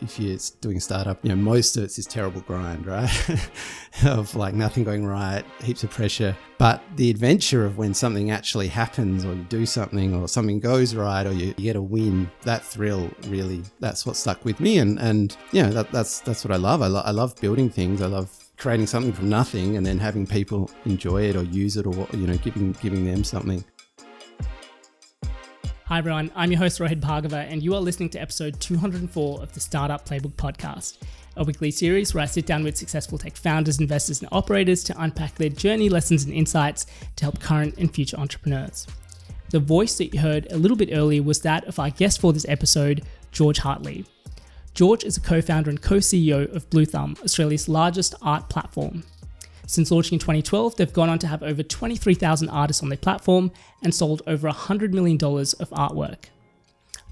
if you're doing a startup, most of it's this terrible grind, right? Of like nothing going right, heaps of pressure. But the adventure of when something actually happens, or you do something, or something goes right, or you get a win, that thrill really, that's what stuck with me. And that's what I love. I love building things. I love creating something from nothing and then having people enjoy it or use it, or giving them something. Hi everyone, I'm your host Rohit Bhargava, and you are listening to episode 204 of the Startup Playbook podcast, a weekly series where I sit down with successful tech founders, investors, and operators to unpack their journey, lessons, and insights to help current and future entrepreneurs. The voice that you heard a little bit earlier was that of our guest for this episode, George Hartley. George is a co-founder and co-CEO of Bluethumb, Australia's largest art platform. Since launching in 2012, they've gone on to have over 23,000 artists on their platform and sold over $100 million of artwork.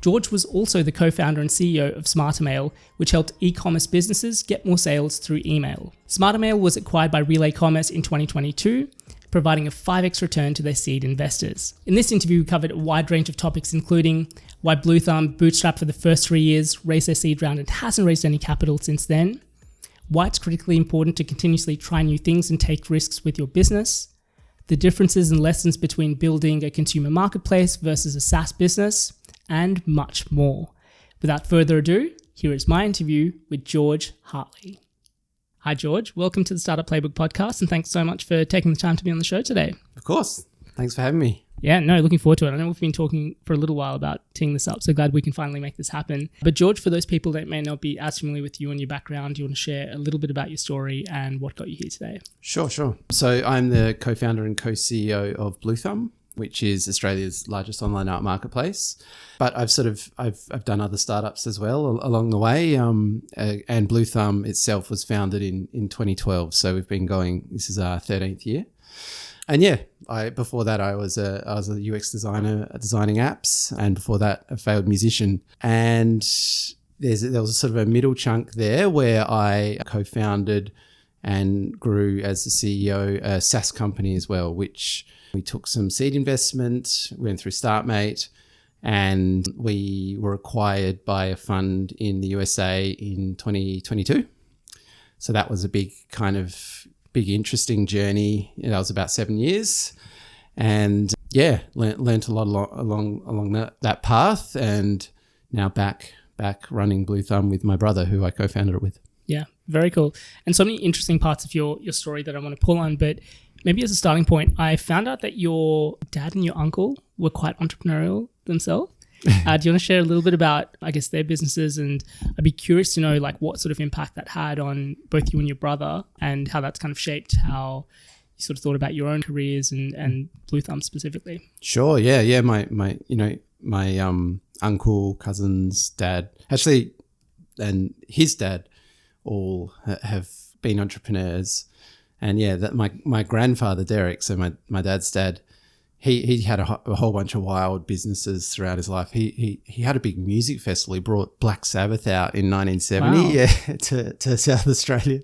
George was also the co-founder and CEO of SmarterMail, which helped e-commerce businesses get more sales through email. SmarterMail was acquired by Relay Commerce in 2022, providing a 5x return to their seed investors. In this interview, we covered a wide range of topics, including why Bluethumb bootstrapped for the first 3 years, raised their seed round and hasn't raised any capital since then, why it's critically important to continuously try new things and take risks with your business, the differences and lessons between building a consumer marketplace versus a SaaS business, and much more. Without further ado, here is my interview with George Hartley. Hi George, welcome to the Startup Playbook podcast, and thanks so much for taking the time to be on the show today. Of course. Thanks for having me. Yeah, no, looking forward to it. I know we've been talking for a little while about teeing this up, so glad we can finally make this happen. But George, for those people that may not be as familiar with you and your background, do you want to share a little bit about your story and what got you here today? Sure. So I'm the co-founder and co-CEO of Bluethumb, which is Australia's largest online art marketplace. But I've done other startups as well along the way. And Bluethumb itself was founded in 2012. So we've been going, this is our 13th year. And yeah, before that I was a UX designer designing apps, and before that a failed musician. And there was sort of a middle chunk there where I co-founded and grew as the CEO a SaaS company as well, which we took some seed investment, went through StartMate, and we were acquired by a fund in the USA in 2022. So that was a big interesting journey. That was about 7 years, and yeah, learned a lot along that path, and now back running Bluethumb with my brother, who I co-founded it with. Yeah, very cool. And so many interesting parts of your story that I want to pull on, but maybe as a starting point, I found out that your dad and your uncle were quite entrepreneurial themselves. Do you want to share a little bit about, I guess, their businesses? And I'd be curious to know what sort of impact that had on both you and your brother, and how that's kind of shaped how you sort of thought about your own careers and Bluethumb specifically. Sure. Yeah. My uncle, cousins, dad, actually, and his dad all have been entrepreneurs. And yeah, that my grandfather, Derek, so my dad's dad, he had a whole bunch of wild businesses throughout his life. He had a big music festival. He brought Black Sabbath out in 1970, wow. Yeah, to South Australia.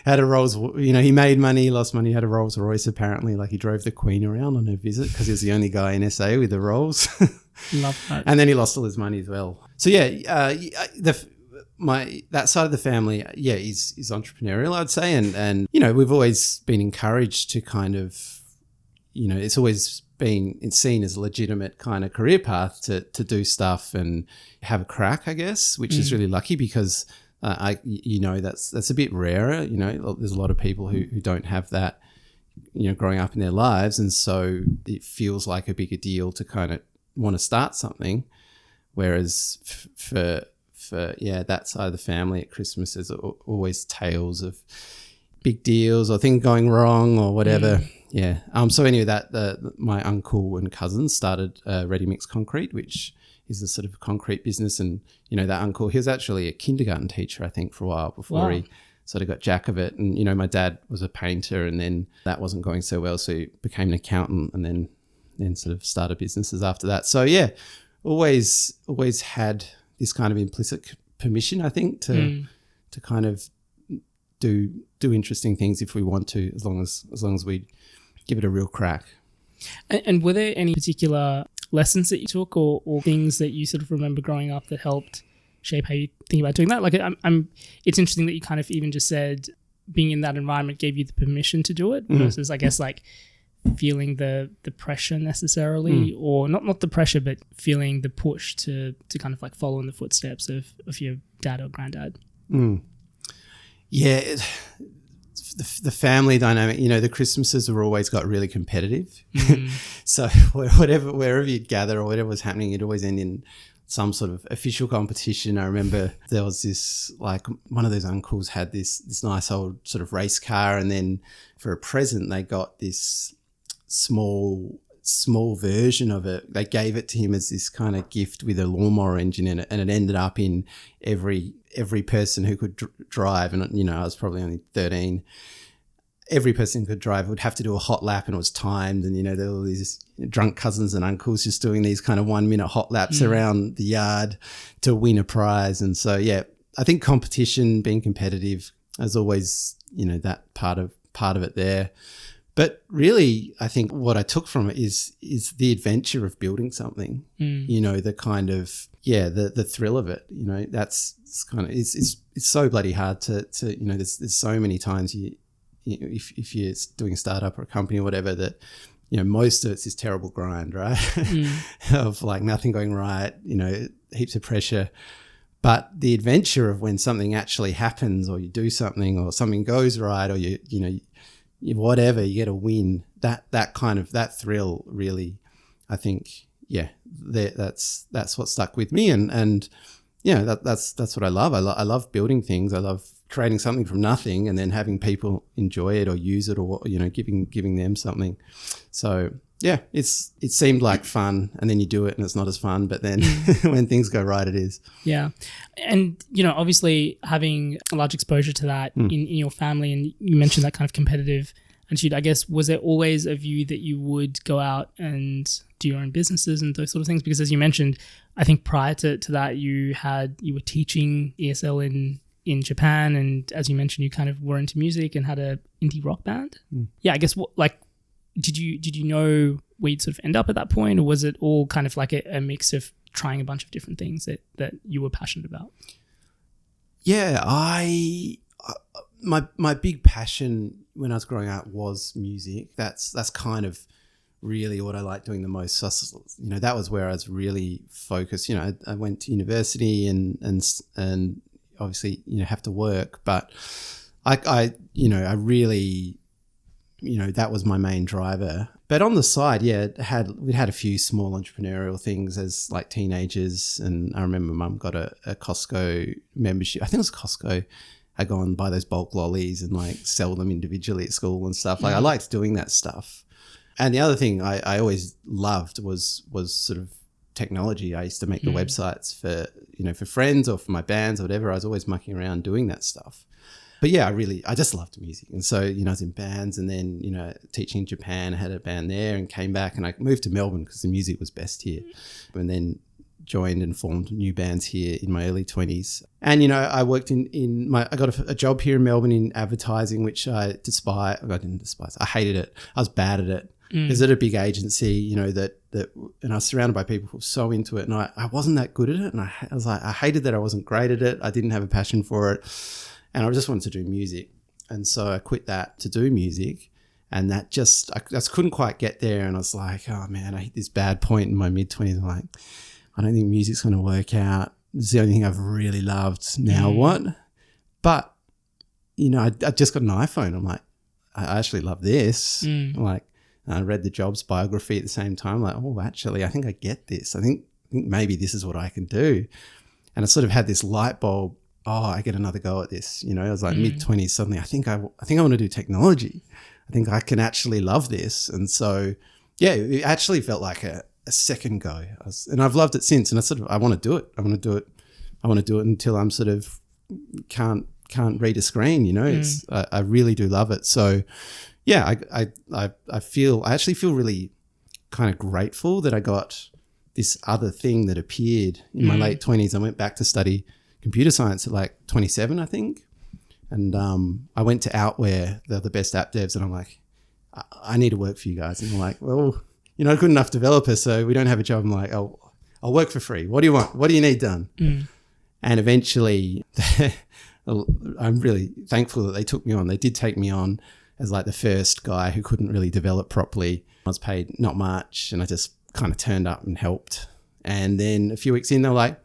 Had a Rolls, he made money, lost money. Had a Rolls Royce apparently. He drove the Queen around on her visit because he was the only guy in SA with a Rolls. Love that. And then he lost all his money as well. So yeah, that side of the family, yeah, is entrepreneurial, I'd say, and we've always been encouraged to kind of, it's always been seen as a legitimate kind of career path to do stuff and have a crack, I guess, which is really lucky because that's a bit rarer. There's a lot of people who don't have that, growing up in their lives, and so it feels like a bigger deal to kind of want to start something, whereas for that side of the family at Christmas, there's always tales of big deals or things going wrong or whatever. Yeah. So anyway, my uncle and cousins started Ready Mix Concrete, which is a sort of concrete business. And, that uncle, he was actually a kindergarten teacher, I think, for a while before he sort of got jack of it. And, my dad was a painter, and then that wasn't going so well. So he became an accountant and then sort of started businesses after that. So yeah, always had this kind of implicit permission, I think, to kind of do interesting things if we want to, as long as we give it a real crack. And were there any particular lessons that you took or things that you sort of remember growing up that helped shape how you think about doing that? Like, it's interesting that you kind of even just said being in that environment gave you the permission to do it versus, I guess, like feeling the pressure necessarily, or not the pressure, but feeling the push to kind of like follow in the footsteps of your dad or granddad. Yeah, the family dynamic, the Christmases were always got really competitive. So wherever you'd gather or whatever was happening, it'd always end in some sort of official competition. I remember there was this, like, one of those uncles had this nice old sort of race car, and then for a present they got this small version of it. They gave it to him as this kind of gift with a lawnmower engine in it, and it ended up in every person who could drive, and I was probably only 13. Every person who could drive would have to do a hot lap, and it was timed, and there were all these drunk cousins and uncles just doing these kind of 1 minute hot laps around the yard to win a prize. And so I think competition, being competitive, is always that part of it there. But really, I think what I took from it is the adventure of building something. The kind of the thrill of it. That's kind of it's so bloody hard to there's so many times if you're doing a startup or a company or whatever that most of it's this terrible grind, right? Of like nothing going right, heaps of pressure. But the adventure of when something actually happens, or you do something, or something goes right, or you whatever, you get a win, that thrill really, I think, that's what stuck with me. And that's what I love. I love building things. I love creating something from nothing and then having people enjoy it or use it, or giving them something. So it seemed like fun, and then you do it and it's not as fun, but then when things go right, it is. Yeah. And obviously having a large exposure to that in your family, and you mentioned that kind of competitive attitude, I guess, was there always a view that you would go out and do your own businesses and those sort of things? Because as you mentioned, I think prior to that you were teaching ESL in Japan, and as you mentioned, you kind of were into music and had a indie rock band. I guess did you know where you'd sort of end up at that point, or was it all kind of like a mix of trying a bunch of different things that you were passionate about? My big passion when I was growing up was music. That's kind of really what I liked doing the most. So, that was where I was really focused. I went to university and obviously have to work, but I really that was my main driver. But on the side, we had a few small entrepreneurial things as like teenagers, and I remember Mum got a Costco membership. I think it was Costco. I go and buy those bulk lollies and like sell them individually at school and stuff. Like I liked doing that stuff. And the other thing I always loved was sort of technology. I used to make the websites for for friends or for my bands or whatever. I was always mucking around doing that stuff. But I just loved music. And so, I was in bands, and then, teaching in Japan, I had a band there and came back, and I moved to Melbourne because the music was best here. And then joined and formed new bands here in my early 20s. And, I worked I got a job here in Melbourne in advertising, which I didn't despise. I hated it. I was bad at it. Because at a big agency, that and I was surrounded by people who were so into it, and I wasn't that good at it. And I was like, I hated that I wasn't great at it. I didn't have a passion for it. And I just wanted to do music. And so I quit that to do music. And that I just couldn't quite get there. And I was like, oh man, I hit this bad point in my mid-20s. I'm like, I don't think music's going to work out. This is the only thing I've really loved. Now what? But, I just got an iPhone. I'm like, I actually love this. I'm like, I read the Jobs biography at the same time. Like, oh, actually, I think I get this. I think maybe this is what I can do. And I sort of had this light bulb. Oh, I get another go at this. I was like mid-20s. Suddenly, I think I want to do technology. I think I can actually love this. And so, it actually felt like a second go. And I've loved it since. And I want to do it. I want to do it until I'm sort of can't read a screen. I really do love it. So, I actually feel really kind of grateful that I got this other thing that appeared in my late 20s. I went back to study computer science at like 27, I think. And I went to Outware, they're the best app devs, and I'm like, I need to work for you guys. And they're like, well, you're not a good enough developer, so we don't have a job. I'm like, oh, I'll work for free. What do you want? What do you need done? And eventually, I'm really thankful that they took me on. They did take me on as like the first guy who couldn't really develop properly. I was paid not much, and I just kind of turned up and helped. And then a few weeks in, they were like,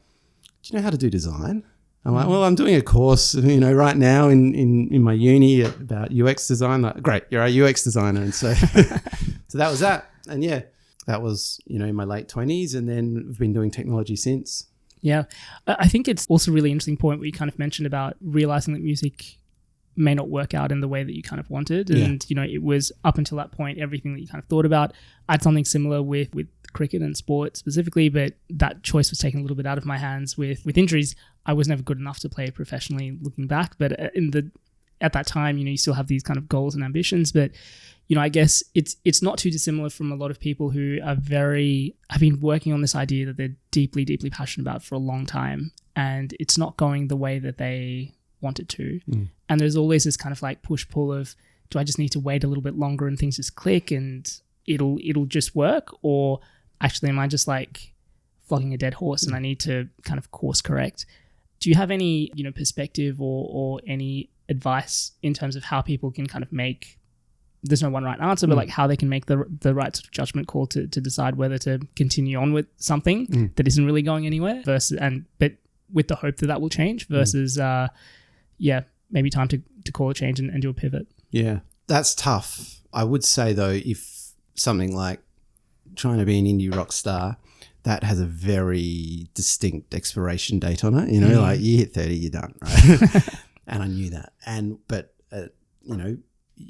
do you know how to do design? I'm like, well, I'm doing a course, right now in my uni about UX design. Like, great, you're a UX designer. And so, so that was that. And yeah, that was, in my late 20s, and then I've been doing technology since. Yeah. I think it's also a really interesting point where you kind of mentioned about realizing that music may not work out in the way that you kind of wanted. And, it was up until that point, everything that you kind of thought about. I had something similar with cricket and sport specifically, but that choice was taken a little bit out of my hands with injuries. I was never good enough to play professionally looking back. But at that time, you still have these kind of goals and ambitions. But, I guess it's not too dissimilar from a lot of people who have been working on this idea that they're deeply, deeply passionate about for a long time, and it's not going the way that they want it to. And there's always this kind of like push-pull of, do I just need to wait a little bit longer and things just click and it'll just work? Or actually, am I just like flogging a dead horse and I need to kind of course correct? Do you have any, perspective or any advice in terms of how people can kind of make, there's no one right answer, but like how they can make the right sort of judgment call to decide whether to continue on with something that isn't really going anywhere but with the hope that will change versus, maybe time to call a change and do a pivot. Yeah, that's tough. I would say though, if something like trying to be an indie rock star, that has a very distinct expiration date on it. Like you hit 30, you're done, right? And I knew that. But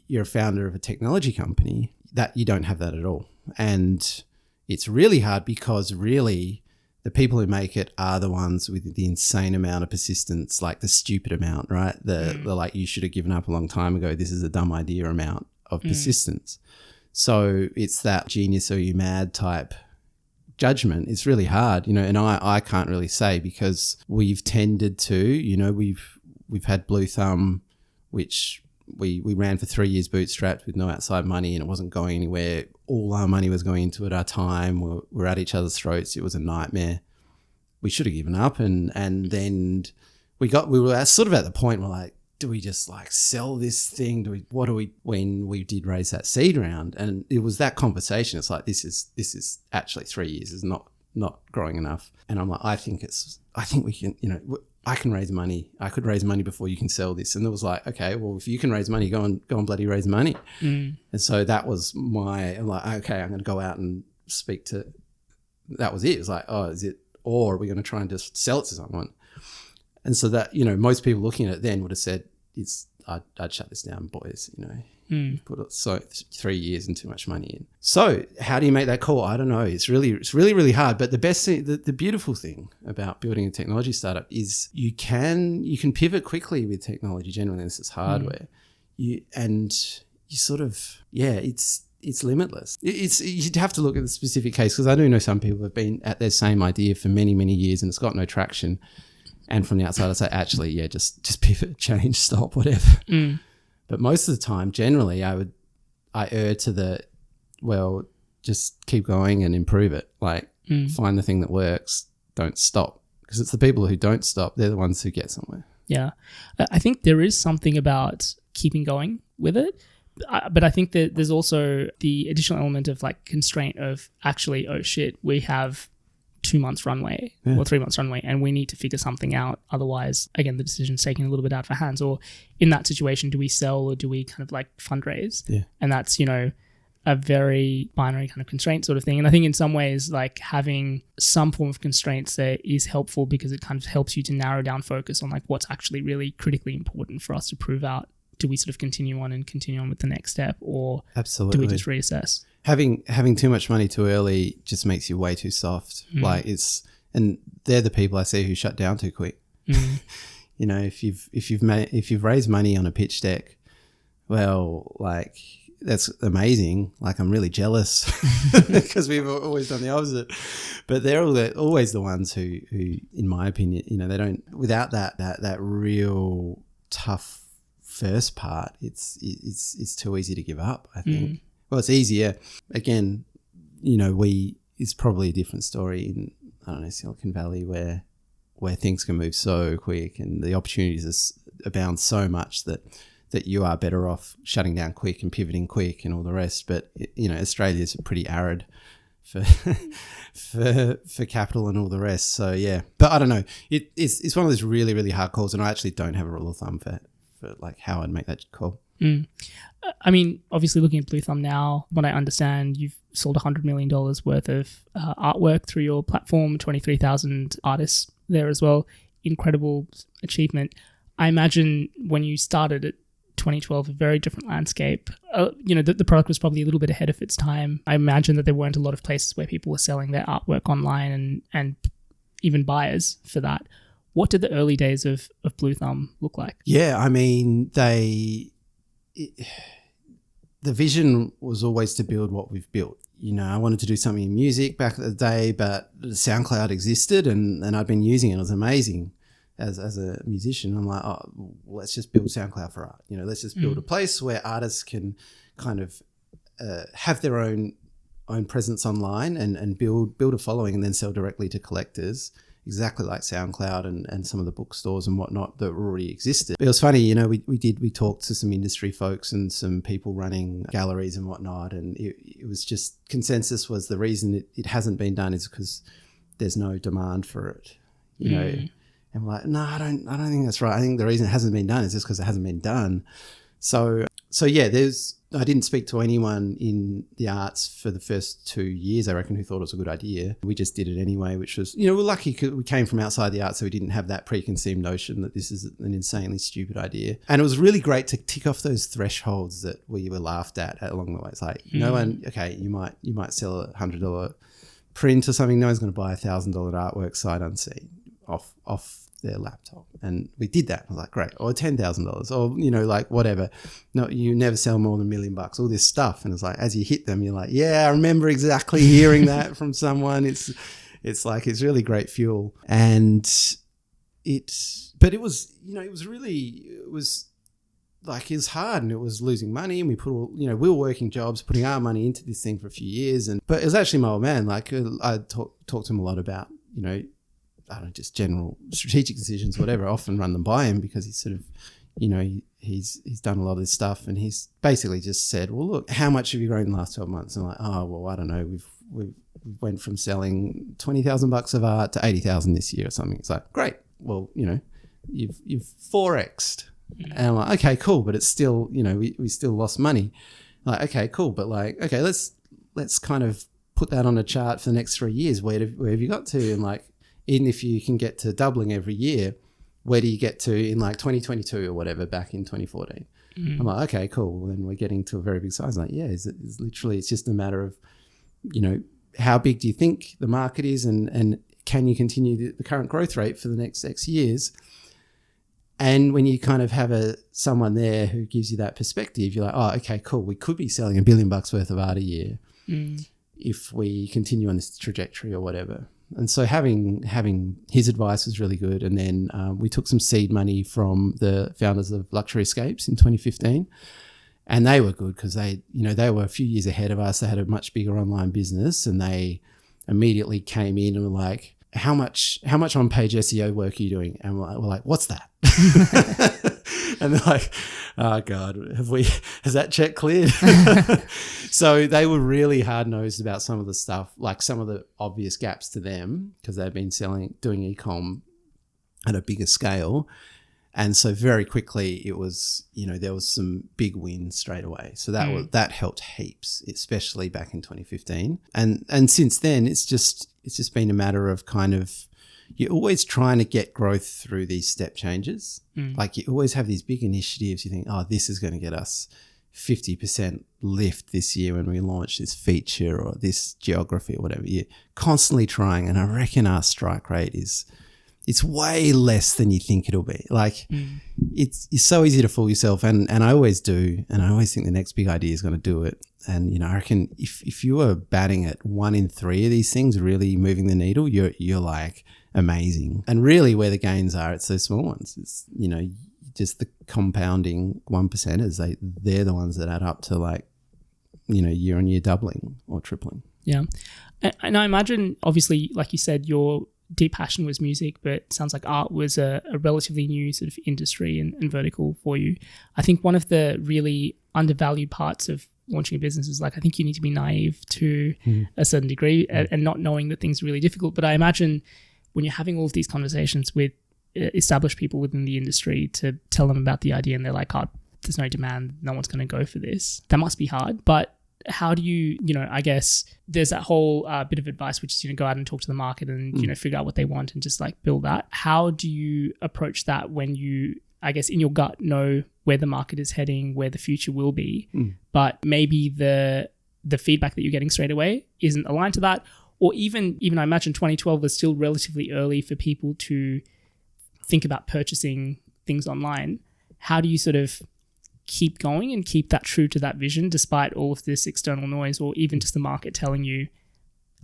you're a founder of a technology company, that you don't have that at all. And it's really hard because really the people who make it are the ones with the insane amount of persistence, like the stupid amount, right? The like, you should have given up a long time ago. This is a dumb idea amount of persistence. So it's that genius or you mad type judgment. It's really hard, and I can't really say because we've tended to, we've had Bluethumb, which we ran for 3 years bootstrapped with no outside money, and it wasn't going anywhere. All our money was going into it. Our time, we're at each other's throats. It was a nightmare. We should have given up, and then we were sort of at the point where like, do we just like sell this thing? When we did raise that seed round, and it was that conversation. It's like, this is actually 3 years is not growing enough. And I'm like, I think we can, I can raise money. I could raise money before you can sell this. And it was like, okay, well, if you can raise money, go on bloody raise money. And so that was I'm like, okay, I'm going to go out and speak to, that was it. It was like, oh, is it, or are we going to try and just sell it to someone? And so that, most people looking at it then would have said, I'd shut this down, boys, put 3 years and too much money in. So how do you make that call? I don't know. It's really, really hard. But the best thing, the beautiful thing about building a technology startup is you can pivot quickly with technology. Generally, this is hardware. It's limitless. You'd have to look at the specific case, because I do know some people have been at their same idea for many, many years and it's got no traction. And from the outside, I say, actually, yeah, just pivot, change, stop, whatever. But most of the time, generally, I err to the, well, just keep going and improve it. Like, find the thing that works, don't stop. Because it's the people who don't stop, they're the ones who get somewhere. Yeah. I think there is something about keeping going with it. But I think that there's also the additional element of like constraint of actually, oh shit, we have 2 months runway or 3 months runway and we need to figure something out. Otherwise, again, the decision's taking a little bit out of our hands. Or in that situation, do we sell or do we kind of like fundraise? Yeah. And that's, a very binary kind of constraint sort of thing. And I think in some ways, like having some form of constraints there is helpful because it kind of helps you to narrow down focus on like what's actually really critically important for us to prove out. Do we sort of continue on with the next step, or absolutely do we just reassess? Having too much money too early just makes you way too soft. And they're the people I see who shut down too quick. If you've raised money on a pitch deck, well, like that's amazing. Like I'm really jealous because we've always done the opposite. But they're always the ones who, in my opinion, they don't, without that real tough first part, it's too easy to give up, I think. Well, it's easier. Again, it's probably a different story in, I don't know, Silicon Valley where where things can move so quick and the opportunities abound so much that you are better off shutting down quick and pivoting quick and all the rest. But, Australia is pretty arid for capital and all the rest. So, yeah. But I don't know. It's one of those really, really hard calls, and I actually don't have a rule of thumb for like how I'd make that call. I mean, obviously looking at Bluethumb now, what I understand, you've sold $100 million worth of artwork through your platform, 23,000 artists there as well. Incredible achievement. I imagine when you started at 2012, a very different landscape. The product was probably a little bit ahead of its time. I imagine that there weren't a lot of places where people were selling their artwork online and even buyers for that. What did the early days of Bluethumb look like? Yeah, I mean, the vision was always to build what we've built. I wanted to do something in music back in the day, but SoundCloud existed and I'd been using it. It was amazing as a musician. I'm like, let's just build SoundCloud for art. Let's just build a place where artists can kind of have their own presence online and build a following and then sell directly to collectors, exactly like SoundCloud and some of the bookstores and whatnot that already existed. But it was funny, we talked to some industry folks and some people running galleries and whatnot, and it was just consensus was the reason it hasn't been done is because there's no demand for it, And we're like, no, I don't think that's right. I think the reason it hasn't been done is just because it hasn't been done. So yeah, I didn't speak to anyone in the arts for the first 2 years, I reckon, who thought it was a good idea. We just did it anyway, which was, we're lucky because we came from outside the arts, so we didn't have that preconceived notion that this is an insanely stupid idea. And it was really great to tick off those thresholds that we were laughed at along the way. It's like, no one, okay, you might sell a $100 print or something. No one's going to buy a $1,000 artwork sight unseen off their laptop. And we did that. I was like, great. Or $10,000 or, like whatever. No, you never sell more than $1 million, all this stuff. And it's like, as you hit them, you're like, yeah, I remember exactly hearing that from someone. It's like, it's really great fuel. And but it was, it was hard and it was losing money, and we put all, we were working jobs, putting our money into this thing for a few years. But it was actually my old man. Like I talked to him a lot about, I don't know, just general strategic decisions, whatever. I often run them by him because he's sort of, he's done a lot of this stuff, and he's basically just said, well, look, how much have you grown in the last 12 months? And I'm like, oh, well, I don't know. We went from selling $20,000 of art to 80,000 this year or something. It's like, great. Well, you've 4x'd. And I'm like, okay, cool. But it's still, we still lost money. Like, okay, cool. But like, okay, let's kind of put that on a chart for the next 3 years. Where have you got to? And like, even if you can get to doubling every year, where do you get to in like 2022 or whatever back in 2014? I'm like, okay, cool. Well, then we're getting to a very big size. Like, yeah, it's just a matter of, how big do you think the market is and can you continue the current growth rate for the next X years? And when you kind of have someone there who gives you that perspective, you're like, oh, okay, cool. We could be selling $1 billion worth of art a year if we continue on this trajectory or whatever. And so having his advice was really good. And then we took some seed money from the founders of Luxury Escapes in 2015. And they were good because they were a few years ahead of us. They had a much bigger online business, and they immediately came in and were like, how much on-page SEO work are you doing? And we're like, what's that? And they're like, oh God, has that check cleared? So they were really hard-nosed about some of the stuff, like some of the obvious gaps to them, because they've been doing e-com at a bigger scale. And so very quickly it was, there was some big wins straight away. So that helped heaps, especially back in 2015. And since then it's just been a matter of kind of, you're always trying to get growth through these step changes. Like you always have these big initiatives. You think, oh, this is going to get us 50% lift this year when we launch this feature or this geography or whatever. You're constantly trying. And I reckon our strike rate it's way less than you think it'll be. Like it's so easy to fool yourself. And I always do. And I always think the next big idea is going to do it. And, I reckon if you were batting at 1 in 3 of these things, really moving the needle, you're like amazing. And really where the gains are, it's those small ones. It's, just the compounding 1%ers. They're the ones that add up to like, year on year doubling or tripling. Yeah. And I imagine, obviously, like you said, you're deep passion was music, but it sounds like art was a relatively new sort of industry and vertical for you. I think one of the really undervalued parts of launching a business is like, I think you need to be naive to a certain degree and not knowing that things are really difficult. But I imagine when you're having all of these conversations with established people within the industry to tell them about the idea and they're like, oh, there's no demand, no one's going to go for this. That must be hard. But how do you, I guess there's that whole bit of advice, which is, go out and talk to the market and, figure out what they want and just like build that. How do you approach that when you, I guess, in your gut know where the market is heading, where the future will be, but maybe the feedback that you're getting straight away isn't aligned to that? Or even I imagine 2012 was still relatively early for people to think about purchasing things online. How do you sort of keep going and keep that true to that vision despite all of this external noise or even just the market telling you,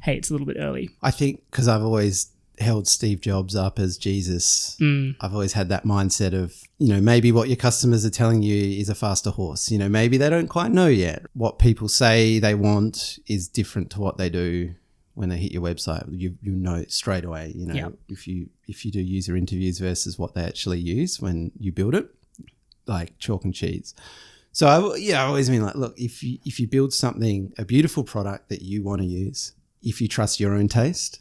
hey, it's a little bit early? I think because I've always held Steve Jobs up as Jesus. I've always had that mindset of, maybe what your customers are telling you is a faster horse. Maybe they don't quite know yet. What people say they want is different to what they do when they hit your website. You know straight away, if you do user interviews versus what they actually use when you build it, like chalk and cheese. So I've always been like, look, if you build something, a beautiful product that you want to use, if you trust your own taste,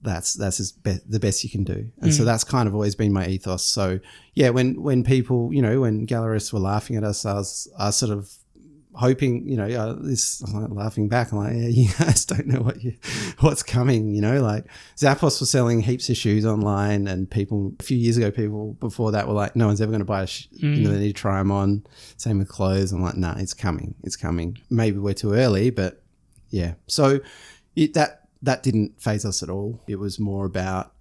that's the best you can do. And so that's kind of always been my ethos. So yeah, when people, when gallerists were laughing at us, I was sort of hoping, I'm like laughing back. I'm like, yeah, you guys don't know what's coming, like Zappos was selling heaps of shoes online and a few years ago, people before that were like, no one's ever going to buy they need to try them on. Same with clothes. I'm like, nah, it's coming. Maybe we're too early, but yeah. So that didn't faze us at all. It was more about,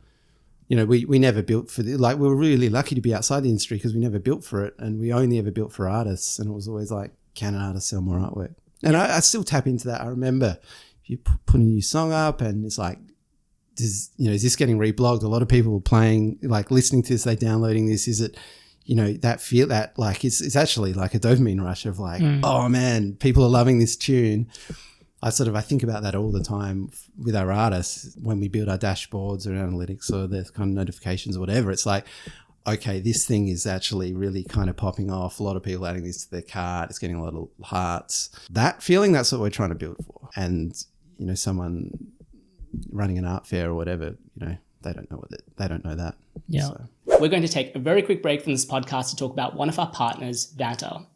we never built for we were really lucky to be outside the industry because we never built for it. And we only ever built for artists. And it was always like, can an artist sell more artwork? And I still tap into that. I remember if you put a new song up and it's like, is this getting reblogged? A lot of people were playing, like listening to this, they downloading this. Is it, that feel that like, it's actually like a dopamine rush of like, oh man, people are loving this tune. I think about that all the time with our artists when we build our dashboards or analytics or the kind of notifications or whatever. It's like, okay, this thing is actually really kind of popping off. A lot of people adding this to their cart. It's getting a lot of hearts. That feeling, that's what we're trying to build for. And, someone running an art fair or whatever, they don't know they don't know that. Yeah. So. We're going to take a very quick break from this podcast to talk about one of our partners, Vanta.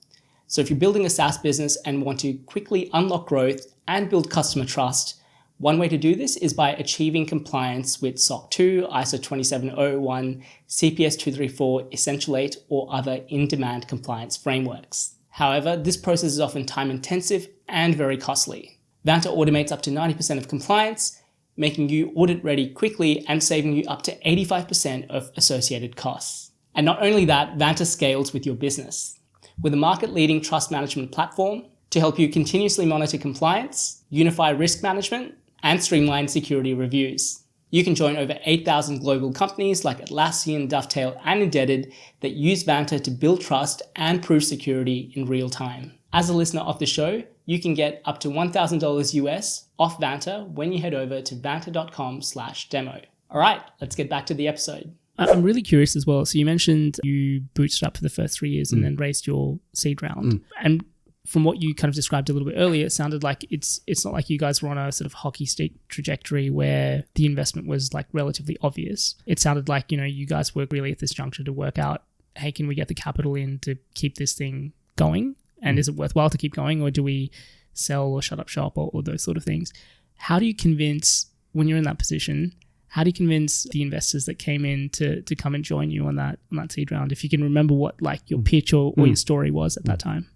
So if you're building a SaaS business and want to quickly unlock growth and build customer trust, one way to do this is by achieving compliance with SOC 2, ISO 27001, CPS 234, Essential 8, or other in-demand compliance frameworks. However, this process is often time-intensive and very costly. Vanta automates up to 90% of compliance, making you audit-ready quickly and saving you up to 85% of associated costs. And not only that, Vanta scales with your business. With a market-leading trust management platform to help you continuously monitor compliance, unify risk management, and streamline security reviews. You can join over 8,000 global companies like Atlassian, Dovetail, and Indebted that use Vanta to build trust and prove security in real time. As a listener of the show, you can get up to $1,000 US off Vanta when you head over to vanta.com/demo. All right, let's get back to the episode. I'm really curious as well. So you mentioned you bootstrapped for the first 3 years and then raised your seed round. And from what you kind of described a little bit earlier, it sounded like it's not like you guys were on a sort of hockey stick trajectory where the investment was like relatively obvious. It sounded like, you guys were really at this juncture to work out, hey, can we get the capital in to keep this thing going? And is it worthwhile to keep going, or do we sell or shut up shop or those sort of things? How do you convince, when you're in that position, how do you convince the investors that came in to come and join you on that seed round? If you can remember what like your pitch or your story was at that time.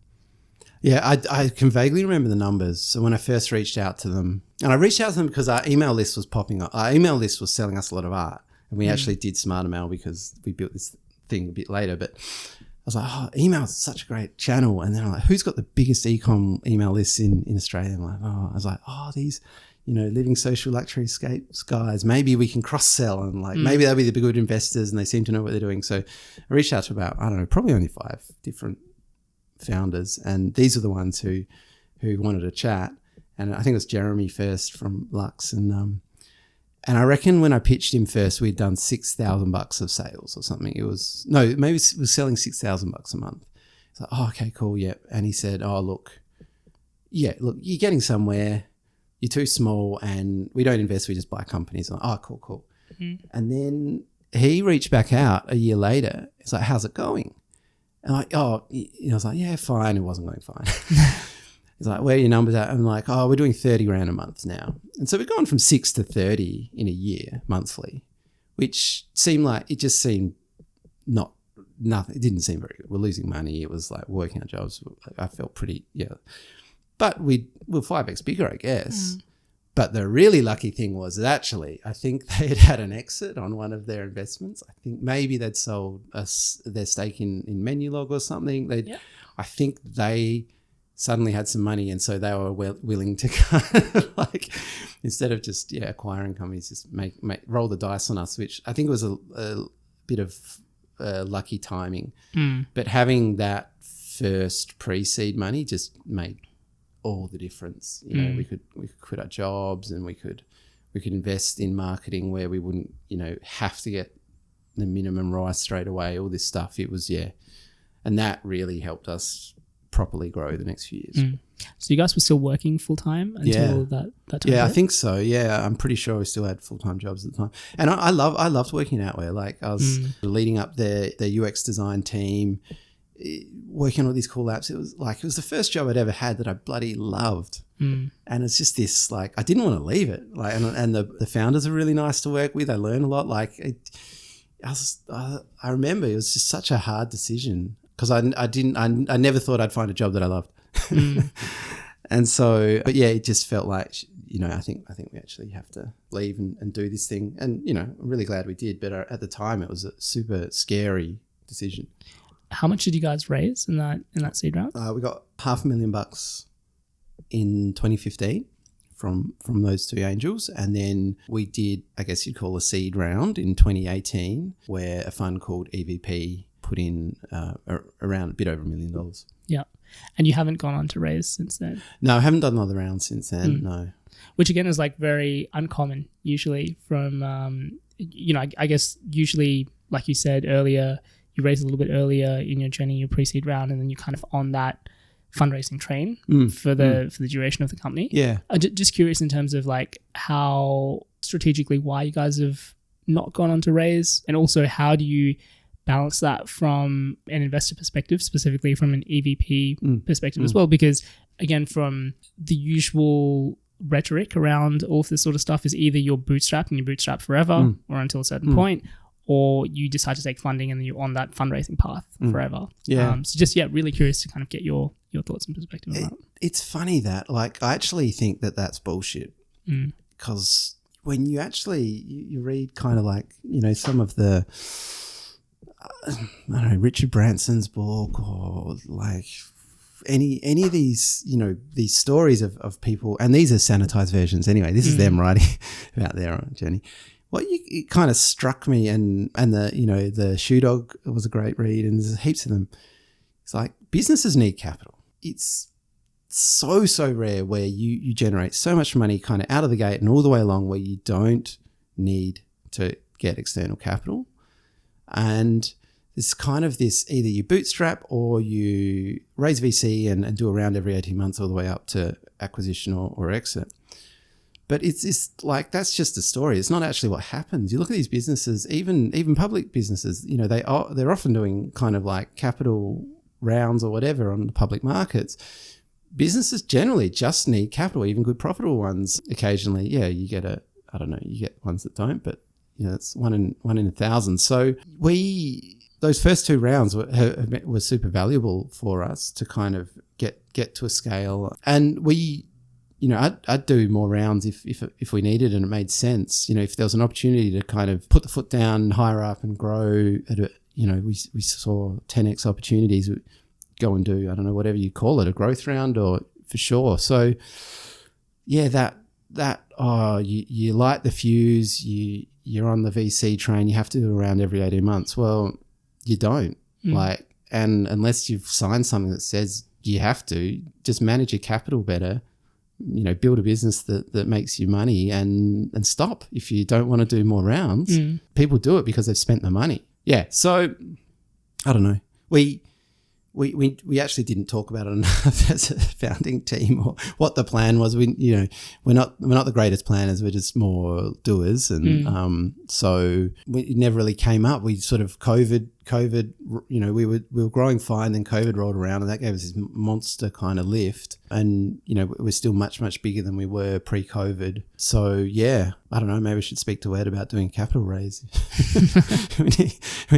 Yeah, I can vaguely remember the numbers. So when I first reached out to them, and I reached out to them because our email list was popping up. Our email list was selling us a lot of art. And we actually did Smarter Mail because we built this thing a bit later. But I was like, oh, email is such a great channel. And then I'm like, who's got the biggest ecom email lists in Australia? I was like, these, living social luxury scapes guys, maybe we can cross-sell and like maybe they'll be the good investors and they seem to know what they're doing. So I reached out to about, I don't know, probably only 5 different founders, and these are the ones who wanted to chat. And I think it was Jeremy first from Lux, and And I reckon when I pitched him first, we'd done $6,000 of sales or something. It was, no, maybe it was selling $6,000 a month. It's like, oh, okay, cool, yeah. And he said, oh, look, you're getting somewhere. You're too small and we don't invest, we just buy companies. I'm like, oh, cool. Mm-hmm. And then he reached back out a year later. It's like, how's it going? And I'm like, I was like, yeah, fine. It wasn't going fine. He's like, where are your numbers at? I'm like, oh, we're doing 30 grand a month now. And so we've gone from 6 to 30 in a year monthly, which seemed nothing. It didn't seem very good. We're losing money. It was like working our jobs. I felt pretty, but we're 5x bigger, I guess. But the really lucky thing was that actually, I think they had an exit on one of their investments. I think maybe they'd sold us their stake in Menulog or something. I think they suddenly had some money, and so they were willing to kind of like, instead of just acquiring companies, just roll the dice on us, which I think was a bit of lucky timing. But having that first pre-seed money just made all the difference. We could quit our jobs, and we could invest in marketing where we wouldn't have to get the minimum rise straight away. All this stuff, it was and that really helped us properly grow the next few years. So you guys were still working full time until that time? Yeah, I think so. Yeah, I'm pretty sure we still had full time jobs at the time. And I loved working at Outware. Like I was leading up their UX design team, working on all these cool apps. It was the first job I'd ever had that I bloody loved. And it's just this, like, I didn't want to leave it. Like, and the founders are really nice to work with. I learn a lot. Like, I remember it was just such a hard decision because I never thought I'd find a job that I loved. And so, but yeah, it just felt like, I think we actually have to leave and do this thing. And, I'm really glad we did. But at the time, it was a super scary decision. How much did you guys raise in that seed round? We got $500,000 in 2015 from those two angels, and then we did, I guess you'd call, a seed round in 2018, where a fund called EVP put in around a bit over $1 million. Yeah, and you haven't gone on to raise since then? No, I haven't done another round since then. No, which again is like very uncommon usually from I guess usually, like you said earlier, you raise a little bit earlier in your journey, your pre-seed round, and then you're kind of on that fundraising train for the duration of the company. Yeah. Just curious in terms of like how strategically why you guys have not gone on to raise, and also how do you balance that from an investor perspective, specifically from an EVP perspective as well? Because again, from the usual rhetoric around all of this sort of stuff is either you're bootstrapped and you bootstrap forever or until a certain point, or you decide to take funding and then you're on that fundraising path forever. Yeah. So just, really curious to kind of get your thoughts and perspective on that. It's funny that, like, I actually think that that's bullshit, because when you actually, you read kind of like, some of the, I don't know, Richard Branson's book, or like any of these, these stories of people, and these are sanitized versions anyway. This is them writing about their own journey. It kind of struck me, and the Shoe Dog was a great read, and there's heaps of them. It's like, businesses need capital. It's so rare where you generate so much money kind of out of the gate and all the way along where you don't need to get external capital. And it's kind of this, either you bootstrap or you raise VC and do a round every 18 months all the way up to acquisition or exit. But it's like, that's just a story. It's not actually what happens. You look at these businesses, even public businesses, they're often doing kind of like capital rounds or whatever on the public markets. Businesses generally just need capital, even good profitable ones. Occasionally, you get you get ones that don't, but it's one in 1,000. So those first two rounds were super valuable for us to kind of get to a scale, and I'd do more rounds if we needed and it made sense. If there was an opportunity to kind of put the foot down, hire up and grow at a, we saw 10x opportunities, go and do, I don't know, whatever you call it, a growth round, or for sure. So you light the fuse, you're on the VC train, you have to do a round every 18 months. Well, you don't. And unless you've signed something that says you have to, just manage your capital better build a business that makes you money and stop if you don't want to do more rounds. People do it because they've spent the money. Yeah. So I don't know. We actually didn't talk about it enough as a founding team or what the plan was. We're not the greatest planners. We're just more doers, and so it never really came up. We sort of COVID. We were growing fine. Then COVID rolled around, and that gave us this monster kind of lift. And we're still much bigger than we were pre-COVID. So yeah, I don't know. Maybe I should speak to Ed about doing a capital raise. we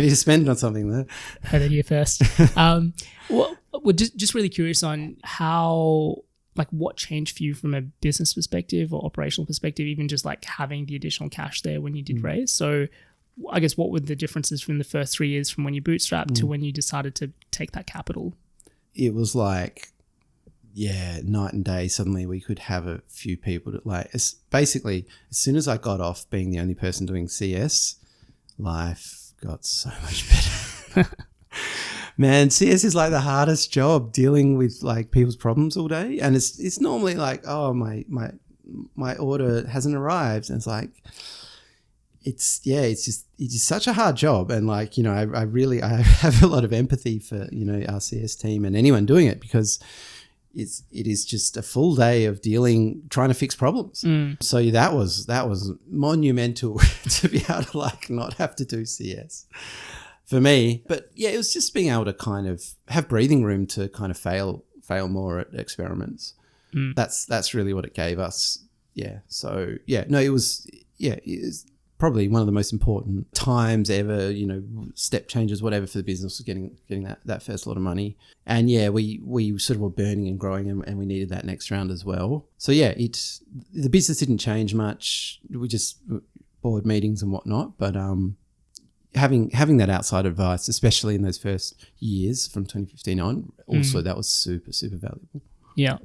need to spend it on something there. Heard it here first. We're just really curious on how, like, what changed for you from a business perspective or operational perspective, even just like having the additional cash there when you did raise. So I guess what were the differences from the first 3 years from when you bootstrapped to when you decided to take that capital? It was like, night and day. Suddenly we could have a few people that basically as soon as I got off being the only person doing CS, life got so much better. Man, CS is like the hardest job, dealing with like people's problems all day. And it's normally like, oh, my order hasn't arrived. And it's like, it's just such a hard job. And like, I have a lot of empathy for, our CS team and anyone doing it, because it is just a full day of trying to fix problems. So that was monumental to be able to like not have to do CS for me. But yeah, it was just being able to kind of have breathing room to kind of fail more at experiments. That's really what it gave us. Yeah. So yeah, no, it was probably one of the most important times ever, step changes, whatever, for the business, was getting that first lot of money. And yeah, we sort of were burning and growing, and we needed that next round as well. So yeah, the business didn't change much. We just board meetings and whatnot, but having that outside advice, especially in those first years from 2015 on, also that was super, super valuable. Yeah.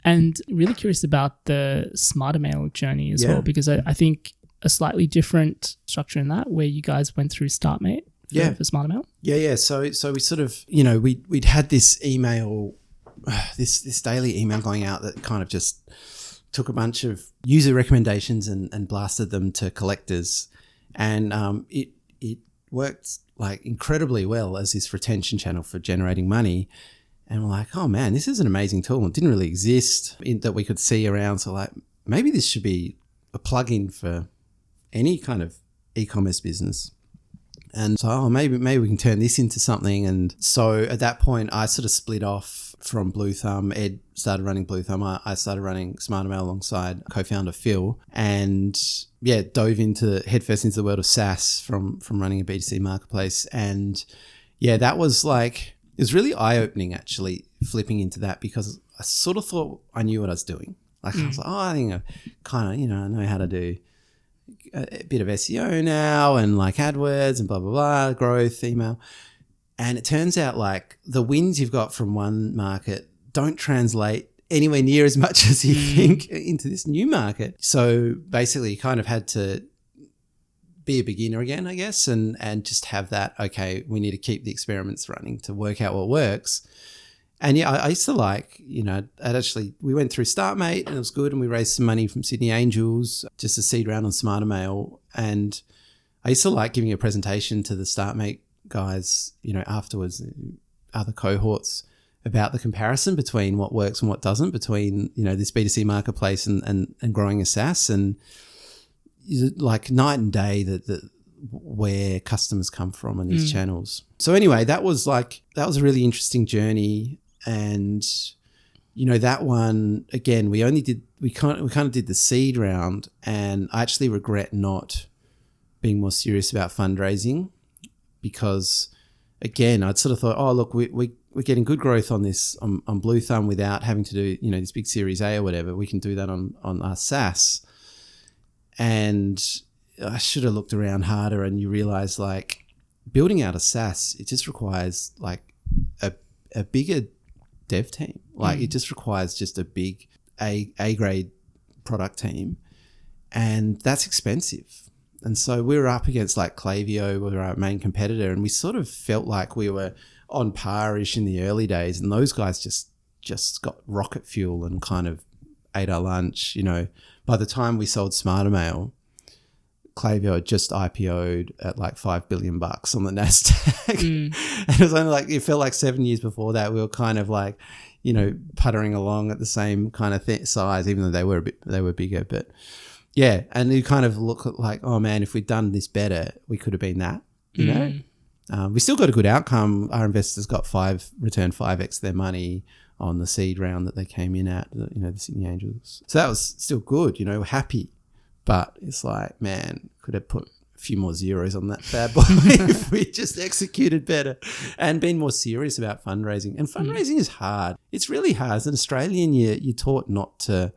And really curious about the Smarter Mail journey as well, because I think a slightly different structure in that, where you guys went through StartMate for Smarter Mail. Yeah. So we sort of, we'd had this email, this daily email going out that kind of just took a bunch of user recommendations and blasted them to collectors. And it worked like incredibly well as this retention channel for generating money. And we're like, oh man, this is an amazing tool. It didn't really exist that we could see around. So like, maybe this should be a plugin for any kind of e-commerce business. And so, maybe we can turn this into something. And so at that point, I sort of split off from Bluethumb. Ed started running Bluethumb. I started running Smarter Mail alongside co-founder Phil, and dove headfirst into the world of SaaS from running a B2C marketplace. And yeah, that was like, it was really eye-opening actually, flipping into that, because I sort of thought I knew what I was doing. Like I was like, I think I kind of, I know how to do a bit of SEO now, and like AdWords and blah, blah, blah, growth, email. And it turns out like the wins you've got from one market don't translate anywhere near as much as you think into this new market. So basically you kind of had to be a beginner again, I guess, and just have that, okay, we need to keep the experiments running to work out what works. And yeah, I used to like, we went through StartMate and it was good, and we raised some money from Sydney Angels, just a seed round on Smarter Mail. And I used to like giving a presentation to the StartMate guys, afterwards, other cohorts, about the comparison between what works and what doesn't, between, this B2C marketplace and growing a SaaS, and like night and day that where customers come from in these channels. So anyway, that was a really interesting journey. And that one, again, we kind of did the seed round, and I actually regret not being more serious about fundraising, because again, I'd sort of thought, oh look, we're getting good growth on this on Bluethumb without having to do this big Series A or whatever. We can do that on our SaaS. And I should have looked around harder, and you realize like building out a SaaS, it just requires like a bigger dev team. Like it just requires just a big A grade product team, and that's expensive. And so we were up against like Klaviyo, we were our main competitor, and we sort of felt like we were on par-ish in the early days, and those guys just got rocket fuel and kind of ate our lunch. By the time we sold Smarter Mail, Klaviyo had just IPO'd at like $5 billion on the NASDAQ. And it was only it felt like 7 years before that, we were kind of like, puttering along at the same kind of size, even though they were bigger. But yeah, and you kind of look at like, oh man, if we'd done this better, we could have been that, we still got a good outcome. Our investors got returned 5x their money on the seed round that they came in at, the Sydney Angels. So that was still good, happy. But it's like, man, could have put a few more zeros on that bad boy if we just executed better and been more serious about fundraising. And fundraising is hard. It's really hard. As an Australian, you're taught not to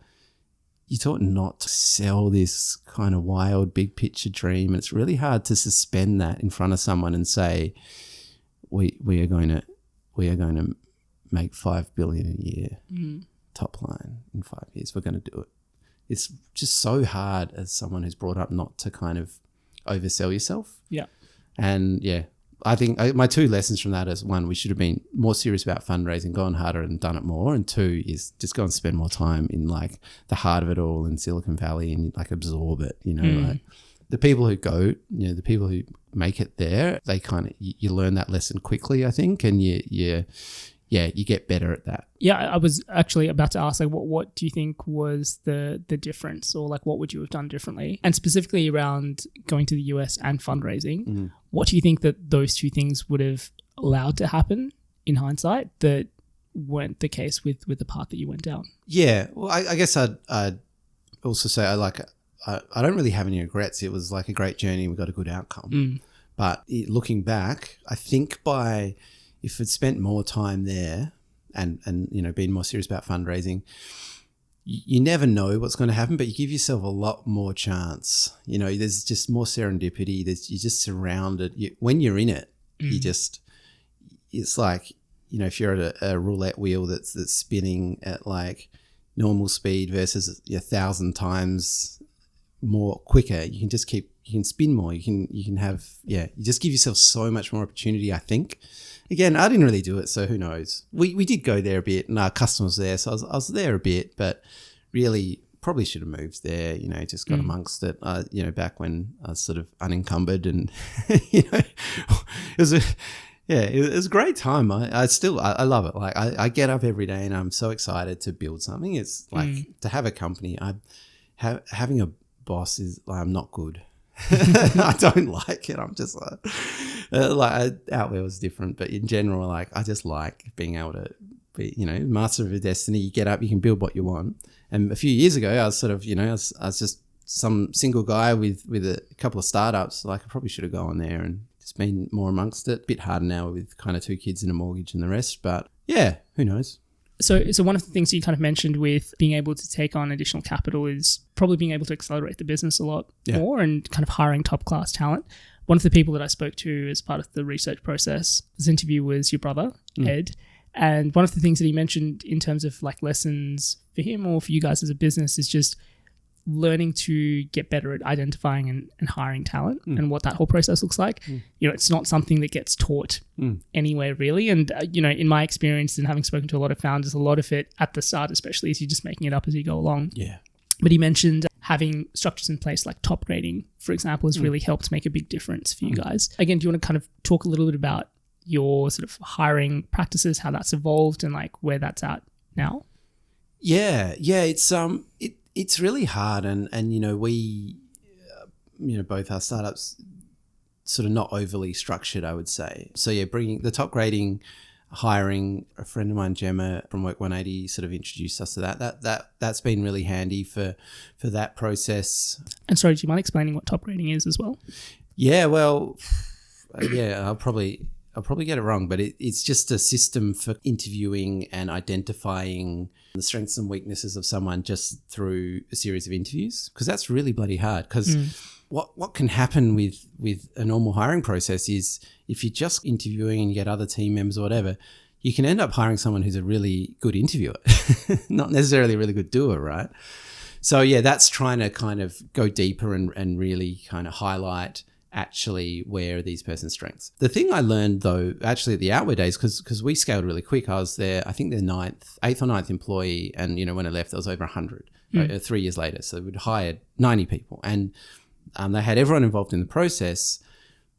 sell this kind of wild, big picture dream. And it's really hard to suspend that in front of someone and say, we are going to make $5 billion a year top line in 5 years. We're going to do it. It's just so hard as someone who's brought up not to kind of oversell yourself. Yeah. And yeah, I think my two lessons from that is, one, we should have been more serious about fundraising, gone harder and done it more. And two is just go and spend more time in like the heart of it all in Silicon Valley and like absorb it, like the people who go, the people who make it there, they kind of, you learn that lesson quickly, I think. And you get better at that. Yeah, I was actually about to ask, like, what do you think was the difference, or like what would you have done differently? And specifically around going to the US and fundraising, what do you think that those two things would have allowed to happen in hindsight that weren't the case with the path that you went down? Yeah, well, I guess I'd also say I don't really have any regrets. It was like a great journey. We got a good outcome. But looking back, I think if I'd spent more time there and been more serious about fundraising, you never know what's going to happen, but you give yourself a lot more chance. There's just more serendipity. You're just surrounded. When you're in it, it's like, if you're at a roulette wheel that's spinning at like normal speed versus 1,000 times more quicker, you can spin more. You can have, you just give yourself so much more opportunity, I think. Again, I didn't really do it, so who knows? We did go there a bit, and our customer was there, so I was there a bit, but really probably should have moved there. Just got amongst it. Back when I was sort of unencumbered, and it was a great time. I love it. Like I get up every day, and I'm so excited to build something. It's like to have a company. Having a boss is like, I'm not good. I don't like it. I'm just like out there was different, but in general, like I just like being able to be, master of your destiny. You get up, you can build what you want. And a few years ago, I was sort of, I was just some single guy with a couple of startups. Like I probably should have gone there and just been more amongst it. Bit harder now with kind of 2 kids and a mortgage and the rest, but yeah, who knows? So one of the things you kind of mentioned with being able to take on additional capital is probably being able to accelerate the business a lot more and kind of hiring top class talent. One of the people that I spoke to as part of the research process, this interview, was your brother, Ed. And one of the things that he mentioned in terms of like lessons for him or for you guys as a business is just learning to get better at identifying and hiring talent and what that whole process looks like. It's not something that gets taught anywhere really. And, in my experience and having spoken to a lot of founders, a lot of it at the start, especially, is you're just making it up as you go along. Yeah. But he mentioned having structures in place like top grading, for example, has really helped make a big difference for you guys. Again, do you want to kind of talk a little bit about your sort of hiring practices, how that's evolved and like where that's at now? Yeah. It's really hard, and we, both our startups sort of not overly structured, I would say. So yeah, bringing the top grading, hiring, a friend of mine, Gemma from Work 180, sort of introduced us to that's been really handy for that process. And sorry, do you mind explaining what top grading is as well? Yeah, well, I'll probably get it wrong, but it's just a system for interviewing and identifying the strengths and weaknesses of someone just through a series of interviews, because that's really bloody hard. Because what can happen with a normal hiring process is if you're just interviewing and you get other team members or whatever, you can end up hiring someone who's a really good interviewer, not necessarily a really good doer, right? So yeah, that's trying to kind of go deeper and really kind of highlight actually where are these person's strengths. The thing I learned though, actually at the Outward days, because we scaled really quick, I was there, I think their eighth or ninth employee. And, when I left, there was over 100 3 years later. So we'd hired 90 people and they had everyone involved in the process,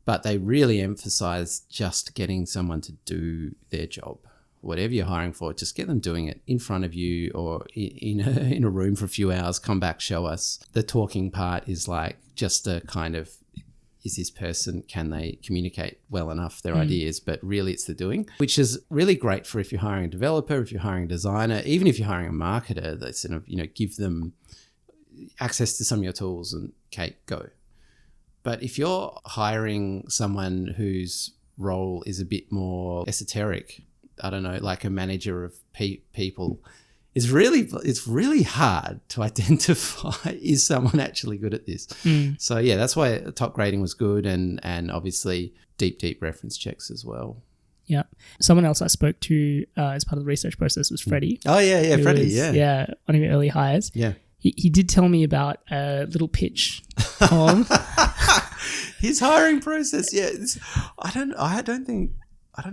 but they really emphasized just getting someone to do their job. Whatever you're hiring for, just get them doing it in front of you or in a room for a few hours, come back, show us. The talking part is like just a kind of, is this person, can they communicate well enough their ideas? But really it's the doing, which is really great for if you're hiring a developer, if you're hiring a designer, even if you're hiring a marketer, that sort of, give them access to some of your tools and okay, go. But if you're hiring someone whose role is a bit more esoteric, I don't know, like a manager of people, it's really hard to identify, is someone actually good at this? So yeah, that's why top grading was good, and obviously deep reference checks as well. Yeah. Someone else I spoke to as part of the research process was Freddie. Oh yeah, Freddie, Yeah, one of your early hires. Yeah. He did tell me about a little pitch poem. His hiring process, yeah. I don't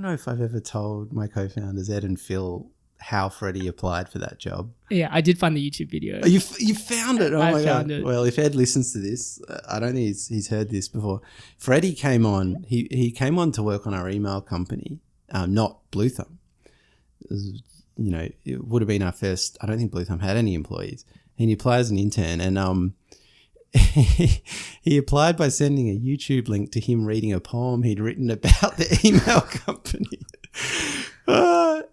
know if I've ever told my co-founders Ed and Phil how Freddie applied for that job. Yeah, I did find the YouTube video. Oh, you found it? Oh my God. I found it. Well, if Ed listens to this, I don't think he's heard this before. Freddie came on. He came on to work on our email company, not Bluethumb. It would have been our first. I don't think Bluethumb had any employees. And he applied as an intern, and he applied by sending a YouTube link to him reading a poem he'd written about the email company.